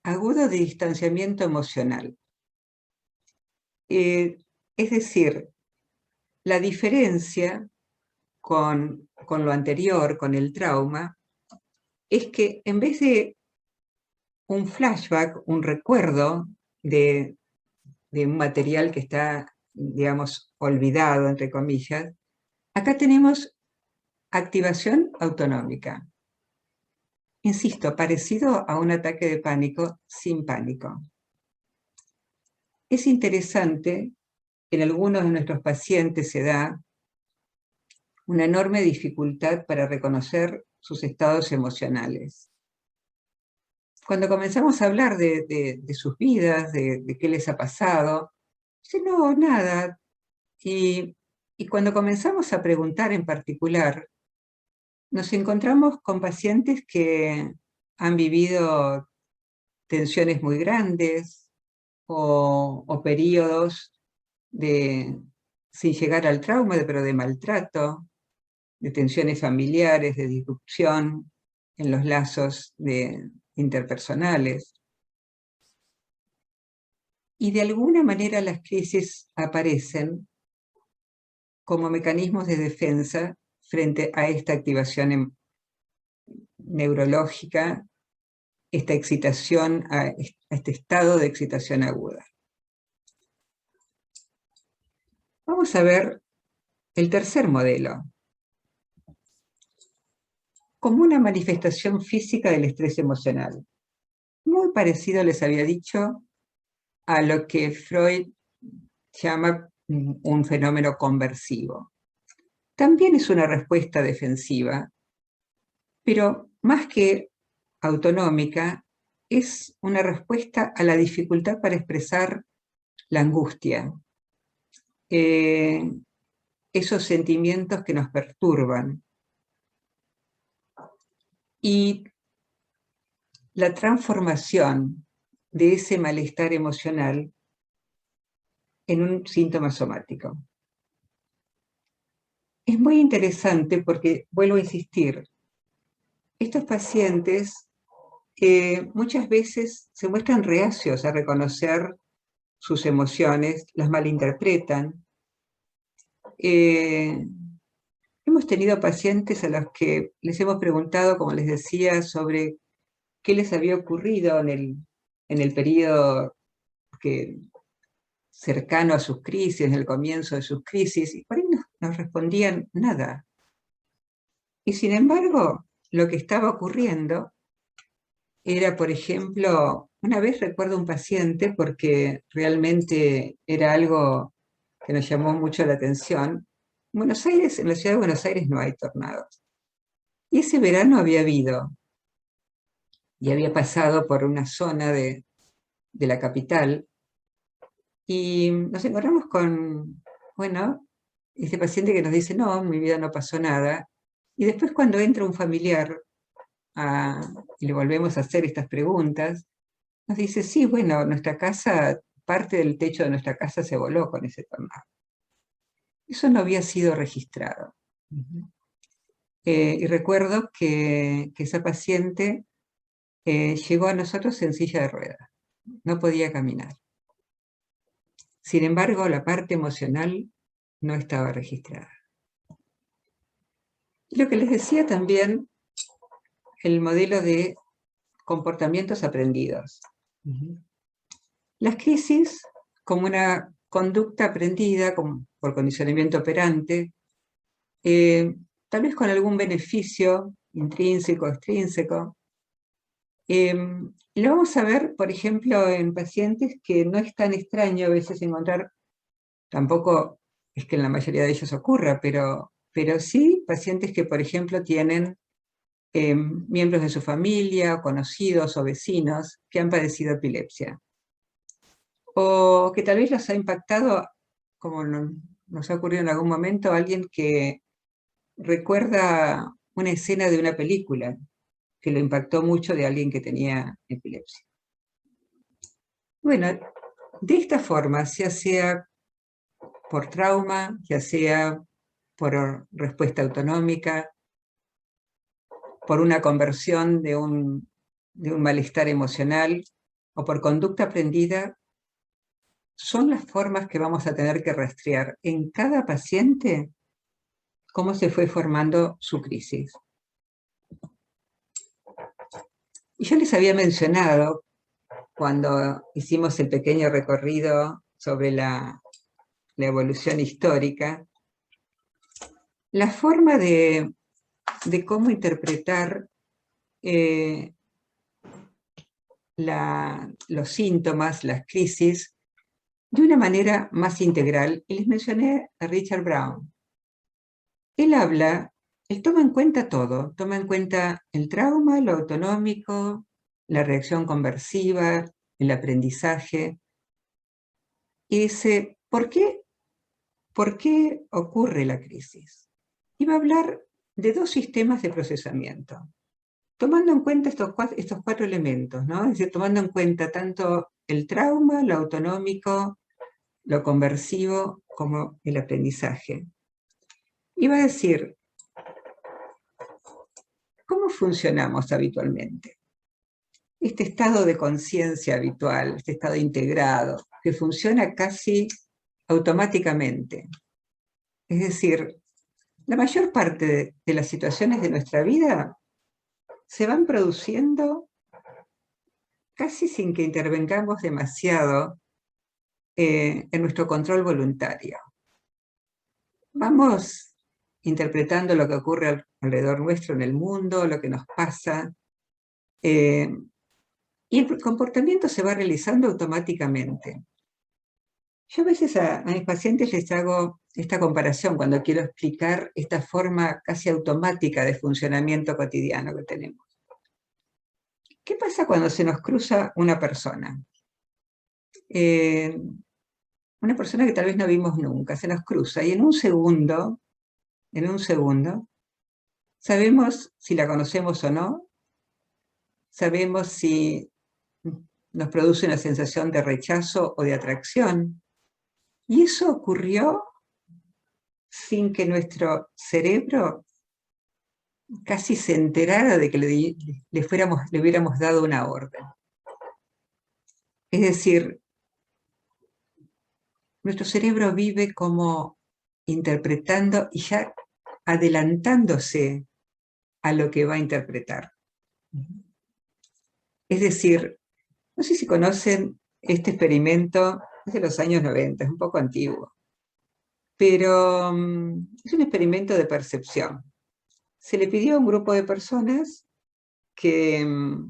agudo de distanciamiento emocional. Es decir, la diferencia con lo anterior, con el trauma, es que en vez de un flashback, un recuerdo de un material que está, digamos, olvidado, entre comillas, acá tenemos activación autonómica. Insisto, parecido a un ataque de pánico sin pánico. Es interesante, en algunos de nuestros pacientes se da una enorme dificultad para reconocer sus estados emocionales. Cuando comenzamos a hablar de sus vidas, de qué les ha pasado, dicen, no, nada. Y cuando comenzamos a preguntar en particular, nos encontramos con pacientes que han vivido tensiones muy grandes o periodos sin llegar al trauma, pero de maltrato, de tensiones familiares, de disrupción en los lazos interpersonales. Y de alguna manera las crisis aparecen como mecanismos de defensa frente a esta activación neurológica, esta excitación, a este estado de excitación aguda. Vamos a ver el tercer modelo, como una manifestación física del estrés emocional. Muy parecido, les había dicho, a lo que Freud llama un fenómeno conversivo. También es una respuesta defensiva, pero más que autonómica, es una respuesta a la dificultad para expresar la angustia, esos sentimientos que nos perturban. Y la transformación de ese malestar emocional en un síntoma somático. Es muy interesante porque, vuelvo a insistir, estos pacientes muchas veces se muestran reacios a reconocer sus emociones, las malinterpretan. Hemos tenido pacientes a los que les hemos preguntado, como les decía, sobre qué les había ocurrido en el periodo cercano a sus crisis, en el comienzo de sus crisis, y por ahí nos respondían nada. Y sin embargo, lo que estaba ocurriendo era, por ejemplo, una vez recuerdo un paciente, porque realmente era algo que nos llamó mucho la atención. En Buenos Aires, en la ciudad de Buenos Aires no hay tornados. Y ese verano había habido y había pasado por una zona de la capital, y nos encontramos con, bueno, este paciente que nos dice, no, en mi vida no pasó nada, y después cuando entra un familiar y le volvemos a hacer estas preguntas, nos dice, sí, bueno, nuestra casa, parte del techo de nuestra casa se voló con ese tornado. Eso no había sido registrado. Y recuerdo que esa paciente llegó a nosotros en silla de ruedas, no podía caminar. Sin embargo, la parte emocional no estaba registrada. Y lo que les decía también, el modelo de comportamientos aprendidos. Las crisis, como una conducta aprendida por condicionamiento operante, tal vez con algún beneficio intrínseco, extrínseco. Lo vamos a ver, por ejemplo, en pacientes que no es tan extraño a veces encontrar, tampoco es que en la mayoría de ellos ocurra, pero sí pacientes que, por ejemplo, tienen miembros de su familia, conocidos o vecinos que han padecido epilepsia. O que tal vez los ha impactado, como nos ha ocurrido en algún momento, alguien que recuerda una escena de una película que lo impactó mucho de alguien que tenía epilepsia. Bueno, de esta forma, ya sea por trauma, ya sea por respuesta autonómica, por una conversión de un malestar emocional o por conducta aprendida, son las formas que vamos a tener que rastrear en cada paciente cómo se fue formando su crisis. Y yo les había mencionado, cuando hicimos el pequeño recorrido sobre la evolución histórica, la forma de cómo interpretar los síntomas, las crisis, de una manera más integral. Y les mencioné a Richard Brown. Él toma en cuenta todo, toma en cuenta el trauma, lo autonómico, la reacción conversiva, el aprendizaje, y dice, ¿por qué ocurre la crisis? Y va a hablar de dos sistemas de procesamiento, tomando en cuenta estos cuatro elementos, ¿no? Es decir, tomando en cuenta tanto el trauma, lo autonómico, lo conversivo, como el aprendizaje. Y va a decir, ¿cómo funcionamos habitualmente? Este estado de conciencia habitual, este estado integrado, que funciona casi automáticamente. Es decir, la mayor parte de las situaciones de nuestra vida se van produciendo casi sin que intervengamos demasiado en nuestro control voluntario. Vamos interpretando lo que ocurre alrededor nuestro en el mundo, lo que nos pasa, y el comportamiento se va realizando automáticamente. Yo a veces a mis pacientes les hago esta comparación cuando quiero explicar esta forma casi automática de funcionamiento cotidiano que tenemos. ¿Qué pasa cuando se nos cruza una persona? Una persona que tal vez no vimos nunca, se nos cruza y en un segundo, sabemos si la conocemos o no, sabemos si nos produce una sensación de rechazo o de atracción. Y eso ocurrió sin que nuestro cerebro casi se enterara de que le hubiéramos dado una orden. Es decir, nuestro cerebro vive como interpretando y ya adelantándose a lo que va a interpretar. Es decir, no sé si conocen este experimento, es de los años 90, es un poco antiguo, pero es un experimento de percepción. Se le pidió a un grupo de personas que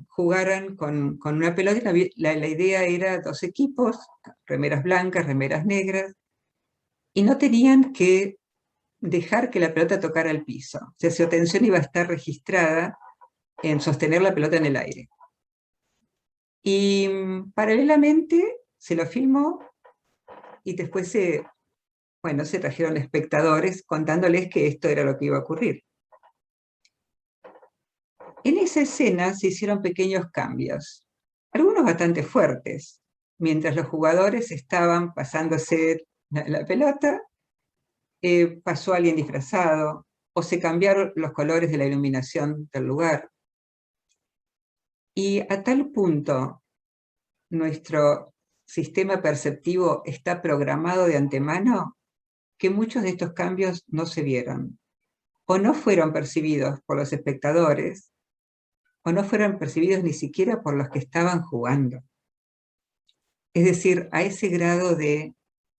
jugaran con una pelota. La idea era dos equipos, remeras blancas, remeras negras, y no tenían que dejar que la pelota tocara el piso. O sea, su atención iba a estar registrada en sostener la pelota en el aire. Y paralelamente se lo filmó y después se trajeron espectadores contándoles que esto era lo que iba a ocurrir. En esa escena se hicieron pequeños cambios, algunos bastante fuertes. Mientras los jugadores estaban pasándose la pelota, pasó alguien disfrazado, o se cambiaron los colores de la iluminación del lugar. Y a tal punto nuestro sistema perceptivo está programado de antemano que muchos de estos cambios no se vieron, o no fueron percibidos por los espectadores, o no fueron percibidos ni siquiera por los que estaban jugando. Es decir, a ese grado de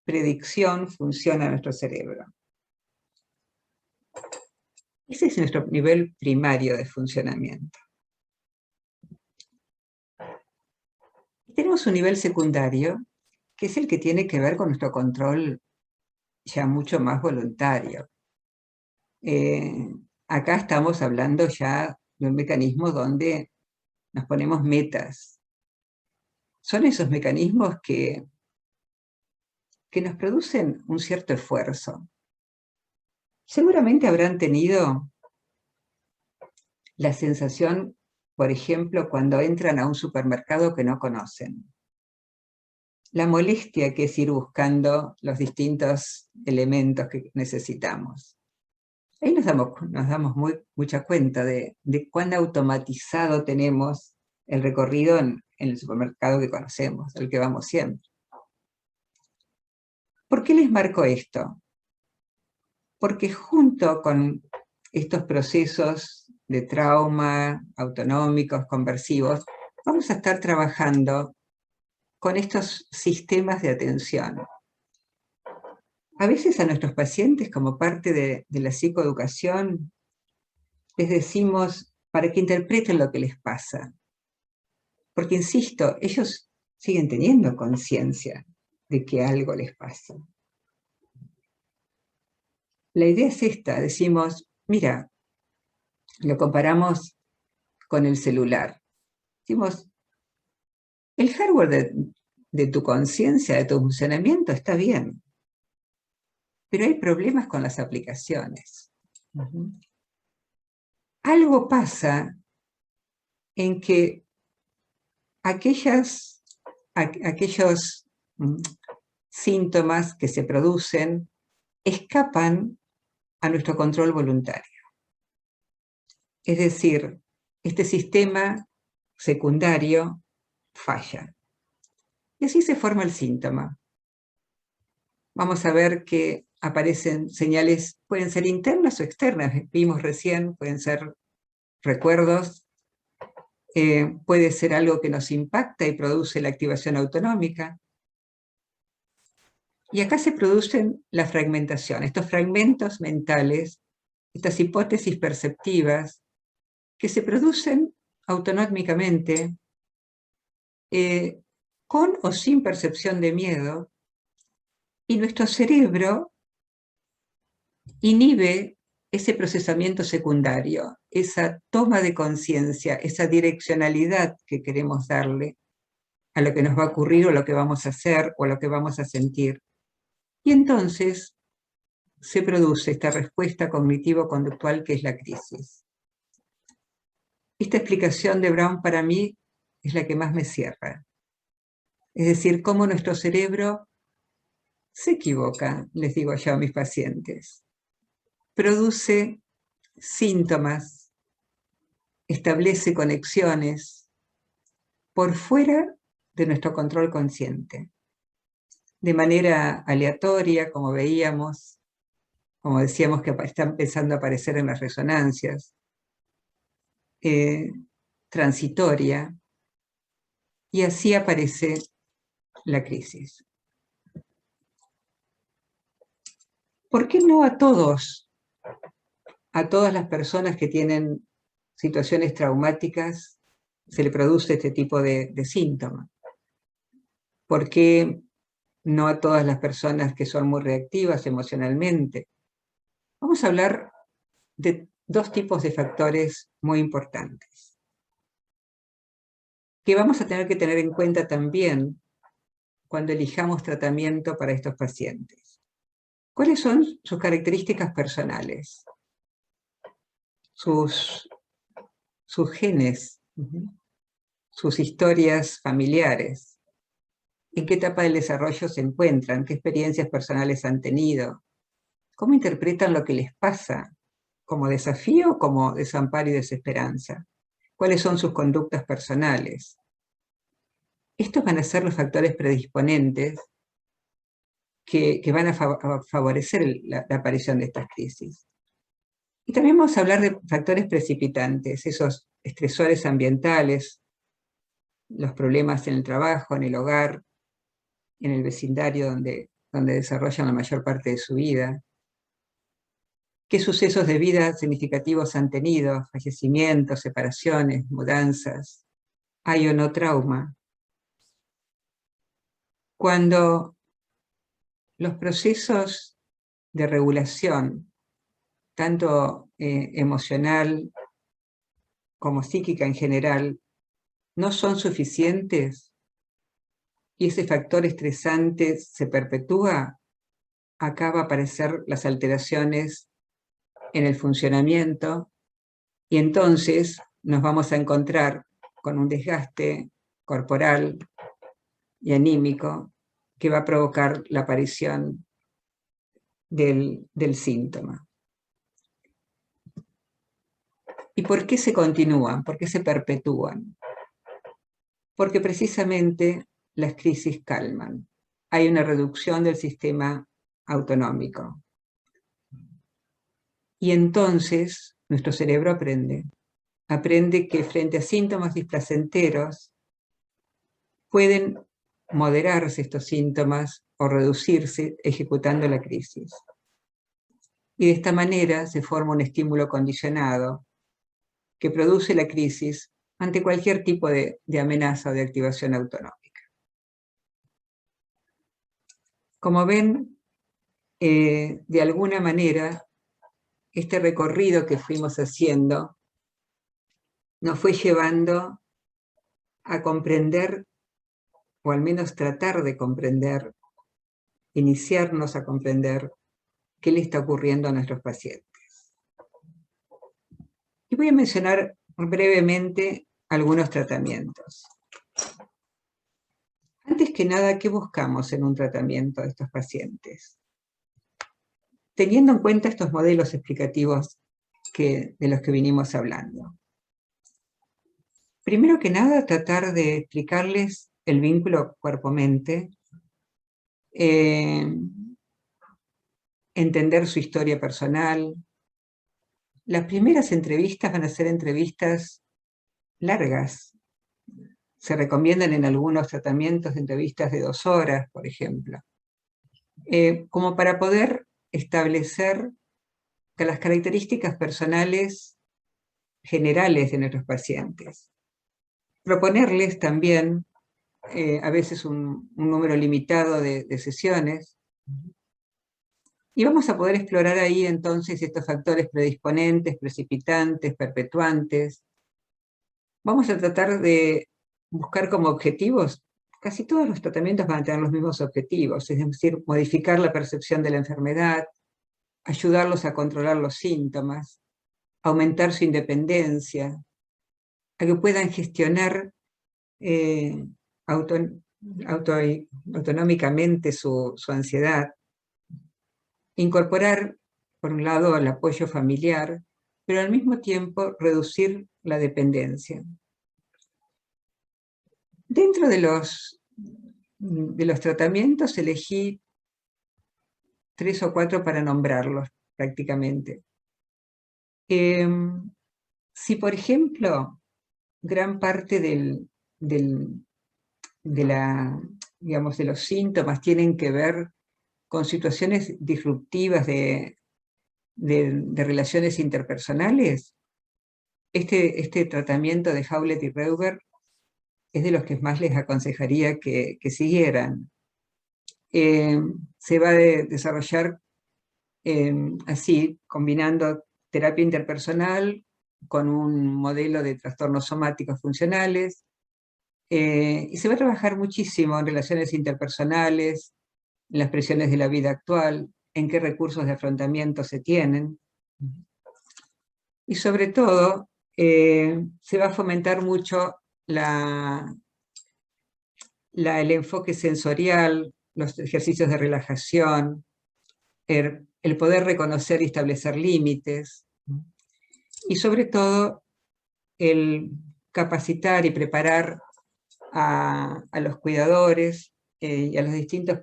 predicción funciona nuestro cerebro. Ese es nuestro nivel primario de funcionamiento. Tenemos un nivel secundario, que es el que tiene que ver con nuestro control ya mucho más voluntario. Acá estamos hablando ya de un mecanismo donde nos ponemos metas. Son esos mecanismos que nos producen un cierto esfuerzo. Seguramente habrán tenido la sensación, por ejemplo, cuando entran a un supermercado que no conocen. La molestia que es ir buscando los distintos elementos que necesitamos. Ahí nos damos mucha cuenta de cuán automatizado tenemos el recorrido en el supermercado que conocemos, al que vamos siempre. ¿Por qué les marco esto? Porque junto con estos procesos de trauma, autonómicos, conversivos, vamos a estar trabajando con estos sistemas de atención. A veces a nuestros pacientes, como parte de la psicoeducación, les decimos para que interpreten lo que les pasa. Porque, insisto, ellos siguen teniendo conciencia de que algo les pasa. La idea es esta, decimos, mira, lo comparamos con el celular. Decimos, el hardware de tu conciencia, de tu funcionamiento está bien, pero hay problemas con las aplicaciones. Algo pasa en que aquellos síntomas que se producen escapan a nuestro control voluntario. Es decir, este sistema secundario falla. Y así se forma el síntoma. Vamos a ver que aparecen señales, pueden ser internas o externas, vimos recién, pueden ser recuerdos, puede ser algo que nos impacta y produce la activación autonómica. Y acá se producen la fragmentación, estos fragmentos mentales, estas hipótesis perceptivas, que se producen autonómicamente, con o sin percepción de miedo, y nuestro cerebro inhibe ese procesamiento secundario, esa toma de conciencia, esa direccionalidad que queremos darle a lo que nos va a ocurrir o lo que vamos a hacer o lo que vamos a sentir. Y entonces se produce esta respuesta cognitivo-conductual que es la crisis. Esta explicación de Brown para mí es la que más me cierra. Es decir, cómo nuestro cerebro se equivoca, les digo yo a mis pacientes. Produce síntomas, establece conexiones por fuera de nuestro control consciente. De manera aleatoria, como veíamos, como decíamos que está empezando a aparecer en las resonancias, transitoria, y así aparece la crisis. ¿Por qué no a todos? A todas las personas que tienen situaciones traumáticas se le produce este tipo de síntoma. ¿Por qué no a todas las personas que son muy reactivas emocionalmente? Vamos a hablar de dos tipos de factores muy importantes. que vamos a tener que tener en cuenta también cuando elijamos tratamiento para estos pacientes. ¿Cuáles son sus características personales? Sus genes, sus historias familiares, en qué etapa del desarrollo se encuentran, qué experiencias personales han tenido, cómo interpretan lo que les pasa, como desafío, como desamparo y desesperanza, cuáles son sus conductas personales. Estos van a ser los factores predisponentes que van a favorecer la aparición de estas crisis. Y también vamos a hablar de factores precipitantes, esos estresores ambientales, los problemas en el trabajo, en el hogar, en el vecindario donde desarrollan la mayor parte de su vida. ¿Qué sucesos de vida significativos han tenido? Fallecimientos, separaciones, mudanzas. ¿Hay o no trauma? Cuando los procesos de regulación, tanto emocional como psíquica en general, no son suficientes y ese factor estresante se perpetúa, acá va a aparecer las alteraciones en el funcionamiento y entonces nos vamos a encontrar con un desgaste corporal y anímico que va a provocar la aparición del síntoma. ¿Y por qué se continúan? ¿Por qué se perpetúan? Porque precisamente las crisis calman. Hay una reducción del sistema autonómico. Y entonces nuestro cerebro aprende que frente a síntomas displacenteros pueden moderarse estos síntomas o reducirse ejecutando la crisis. Y de esta manera se forma un estímulo condicionado que produce la crisis ante cualquier tipo de amenaza o de activación autonómica. Como ven, de alguna manera, este recorrido que fuimos haciendo nos fue llevando a comprender, o al menos tratar de comprender, iniciarnos a comprender qué le está ocurriendo a nuestros pacientes. Y voy a mencionar brevemente algunos tratamientos. Antes que nada, ¿qué buscamos en un tratamiento de estos pacientes? Teniendo en cuenta estos modelos explicativos de los que vinimos hablando. Primero que nada, tratar de explicarles el vínculo cuerpo-mente, entender su historia personal. Las primeras entrevistas van a ser entrevistas largas. Se recomiendan en algunos tratamientos de entrevistas de 2 horas, por ejemplo, como para poder establecer que las características personales generales de nuestros pacientes. Proponerles también, a veces un número limitado de sesiones, y vamos a poder explorar ahí entonces estos factores predisponentes, precipitantes, perpetuantes. Vamos a tratar de buscar como objetivos, casi todos los tratamientos van a tener los mismos objetivos, es decir, modificar la percepción de la enfermedad, ayudarlos a controlar los síntomas, aumentar su independencia, a que puedan gestionar autonómicamente su ansiedad, incorporar, por un lado, el apoyo familiar, pero al mismo tiempo reducir la dependencia. Dentro de los tratamientos elegí 3 o 4 para nombrarlos prácticamente. Si, por ejemplo, gran parte de los síntomas tienen que ver con situaciones disruptivas de relaciones interpersonales, este tratamiento de Howlett y Reuber es de los que más les aconsejaría que siguieran. Se va a desarrollar así, combinando terapia interpersonal con un modelo de trastornos somáticos funcionales, Y se va a trabajar muchísimo en relaciones interpersonales, en las presiones de la vida actual, en qué recursos de afrontamiento se tienen. Y sobre todo, se va a fomentar mucho el enfoque sensorial, los ejercicios de relajación, el poder reconocer y establecer límites, y sobre todo el capacitar y preparar a los cuidadores y a los distintos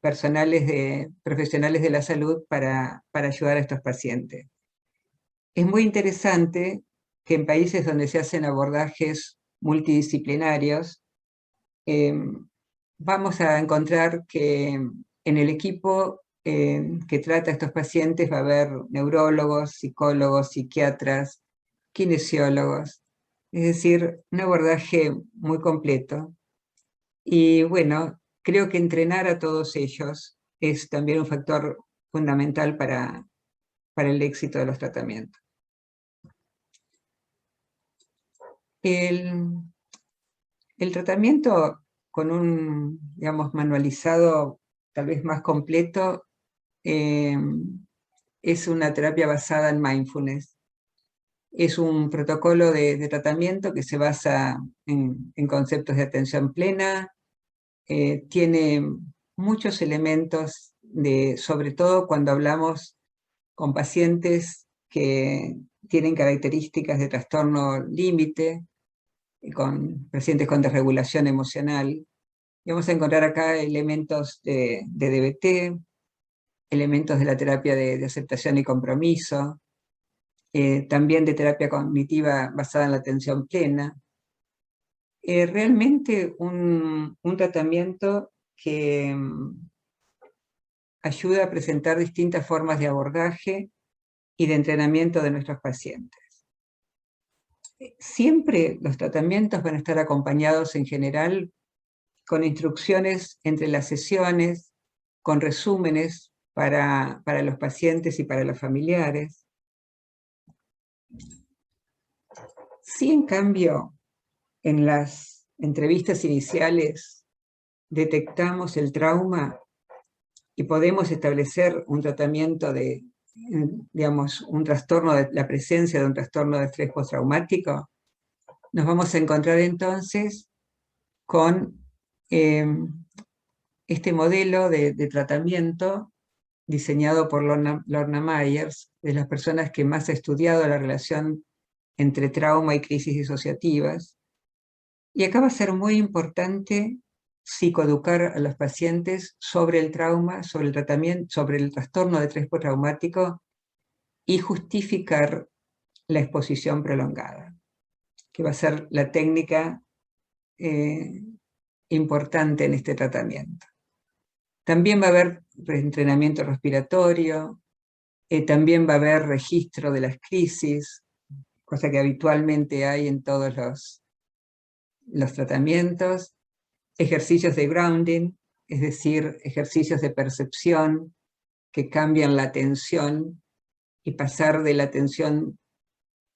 profesionales de la salud para ayudar a estos pacientes. Es muy interesante que en países donde se hacen abordajes multidisciplinarios, vamos a encontrar que en el equipo que trata a estos pacientes va a haber neurólogos, psicólogos, psiquiatras, kinesiólogos, es decir, un abordaje muy completo. Y bueno, creo que entrenar a todos ellos es también un factor fundamental para el éxito de los tratamientos. El tratamiento con un, digamos, manualizado tal vez más completo es una terapia basada en mindfulness. Es un protocolo de tratamiento que se basa en conceptos de atención plena, tiene muchos elementos, sobre todo cuando hablamos con pacientes que tienen características de trastorno límite, con pacientes con desregulación emocional. Y vamos a encontrar acá elementos de DBT, elementos de la terapia de aceptación y compromiso, también de terapia cognitiva basada en la atención plena. Realmente un tratamiento que ayuda a presentar distintas formas de abordaje y de entrenamiento de nuestros pacientes. Siempre los tratamientos van a estar acompañados en general con instrucciones entre las sesiones, con resúmenes para los pacientes y para los familiares. Si en cambio en las entrevistas iniciales detectamos el trauma y podemos establecer un tratamiento digamos, un trastorno la presencia de un trastorno de estrés postraumático, nos vamos a encontrar entonces con este modelo de tratamiento diseñado por Lorna Myers, de las personas que más ha estudiado la relación entre trauma y crisis disociativas. Y acá va a ser muy importante psicoeducar a los pacientes sobre el trauma, sobre el tratamiento, sobre el trastorno de estrés postraumático y justificar la exposición prolongada, que va a ser la técnica importante en este tratamiento. También va a haber entrenamiento respiratorio, también va a haber registro de las crisis, cosa que habitualmente hay en todos los tratamientos, ejercicios de grounding, es decir, ejercicios de percepción que cambian la atención y pasar de la atención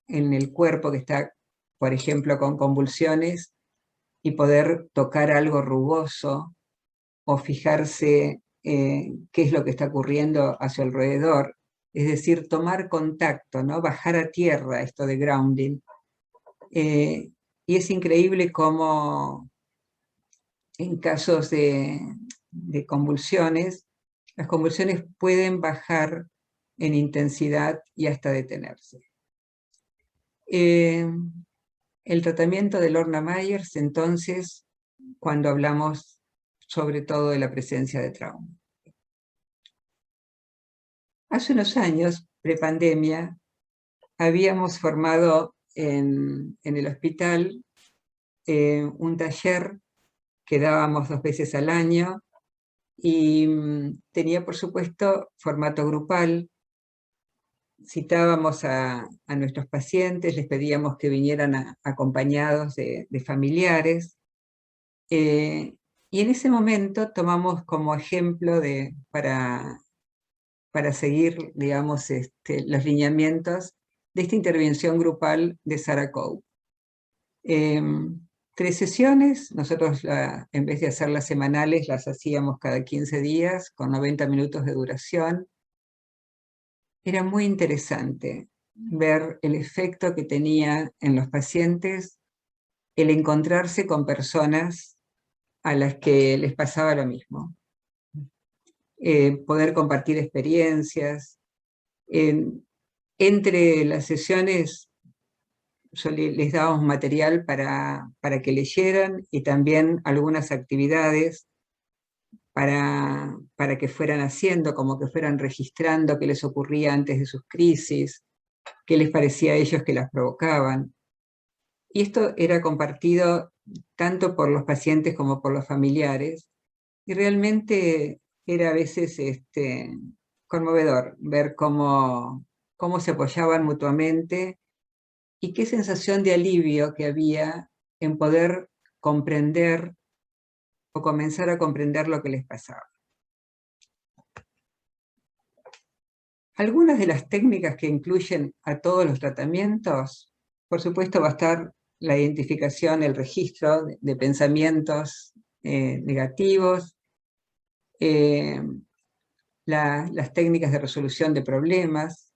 en el cuerpo que está, por ejemplo, con convulsiones, y poder tocar algo rugoso o fijarse qué es lo que está ocurriendo a su alrededor. Es decir, tomar contacto, ¿no? Bajar a tierra, esto de grounding. Y es increíble cómo en casos de convulsiones, las convulsiones pueden bajar en intensidad y hasta detenerse. El tratamiento de Lorna Myers, entonces, cuando hablamos sobre todo de la presencia de trauma. Hace unos años, prepandemia, habíamos formado en el hospital un taller que dábamos 2 veces al año y tenía, por supuesto, formato grupal. Citábamos a nuestros pacientes, les pedíamos que vinieran acompañados de familiares. Y en ese momento tomamos como ejemplo para seguir, digamos, los lineamientos de esta intervención grupal de Sarah Coe. 3 sesiones, nosotros en vez de hacerlas semanales, las hacíamos cada 15 días, con 90 minutos de duración. Era muy interesante ver el efecto que tenía en los pacientes el encontrarse con personas a las que les pasaba lo mismo. Poder compartir experiencias. Entre las sesiones les dábamos material para que leyeran y también algunas actividades para que fueran haciendo, como que fueran registrando qué les ocurría antes de sus crisis, qué les parecía a ellos que las provocaban. Y esto era compartido tanto por los pacientes como por los familiares, y realmente era a veces conmovedor ver cómo se apoyaban mutuamente y qué sensación de alivio que había en poder comprender o comenzar a comprender lo que les pasaba. Algunas de las técnicas que incluyen a todos los tratamientos, por supuesto va a estar la identificación, el registro de pensamientos negativos, las técnicas de resolución de problemas,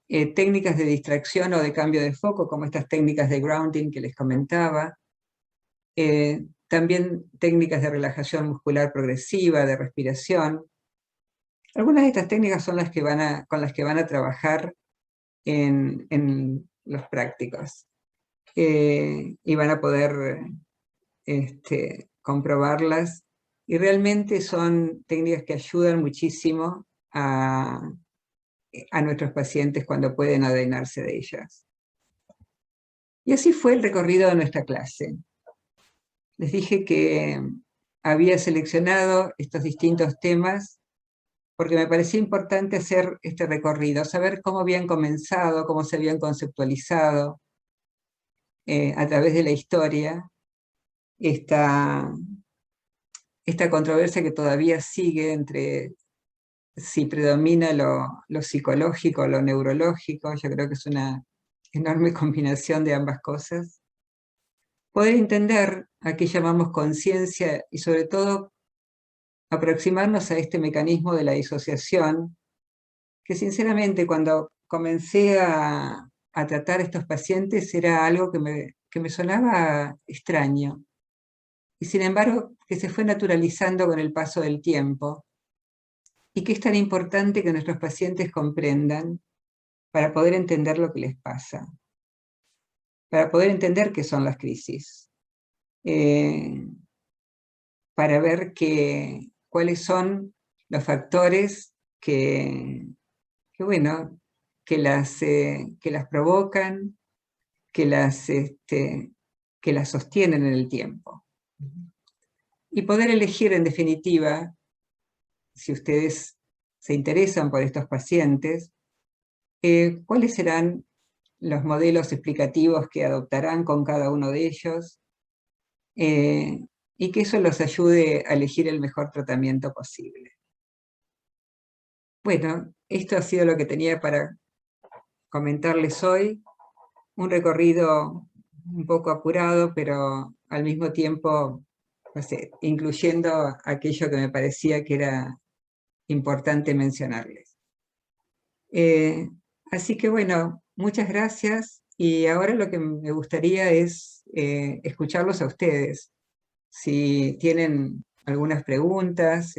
técnicas de distracción o de cambio de foco, como estas técnicas de grounding que les comentaba, también técnicas de relajación muscular progresiva, de respiración. Algunas de estas técnicas son las que con las que van a trabajar en los prácticos. Y van a poder comprobarlas. Y realmente son técnicas que ayudan muchísimo a nuestros pacientes cuando pueden adueñarse de ellas. Y así fue el recorrido de nuestra clase. Les dije que había seleccionado estos distintos temas porque me parecía importante hacer este recorrido, saber cómo habían comenzado, cómo se habían conceptualizado a través de la historia esta controversia que todavía sigue entre si predomina lo psicológico o lo neurológico. Yo creo que es una enorme combinación de ambas cosas. Poder entender a qué llamamos conciencia y sobre todo aproximarnos a este mecanismo de la disociación, que sinceramente cuando comencé a tratar a estos pacientes era algo que me sonaba extraño. Y sin embargo, que se fue naturalizando con el paso del tiempo, y que es tan importante que nuestros pacientes comprendan para poder entender lo que les pasa, para poder entender qué son las crisis, para ver cuáles son los factores que las provocan, que las sostienen en el tiempo. Y poder elegir, en definitiva, si ustedes se interesan por estos pacientes, cuáles serán los modelos explicativos que adoptarán con cada uno de ellos, y que eso los ayude a elegir el mejor tratamiento posible. Bueno, esto ha sido lo que tenía para comentarles hoy. Un recorrido un poco apurado, pero al mismo tiempo incluyendo aquello que me parecía que era importante mencionarles. Así que bueno, muchas gracias, y ahora lo que me gustaría es escucharlos a ustedes. Si tienen algunas preguntas,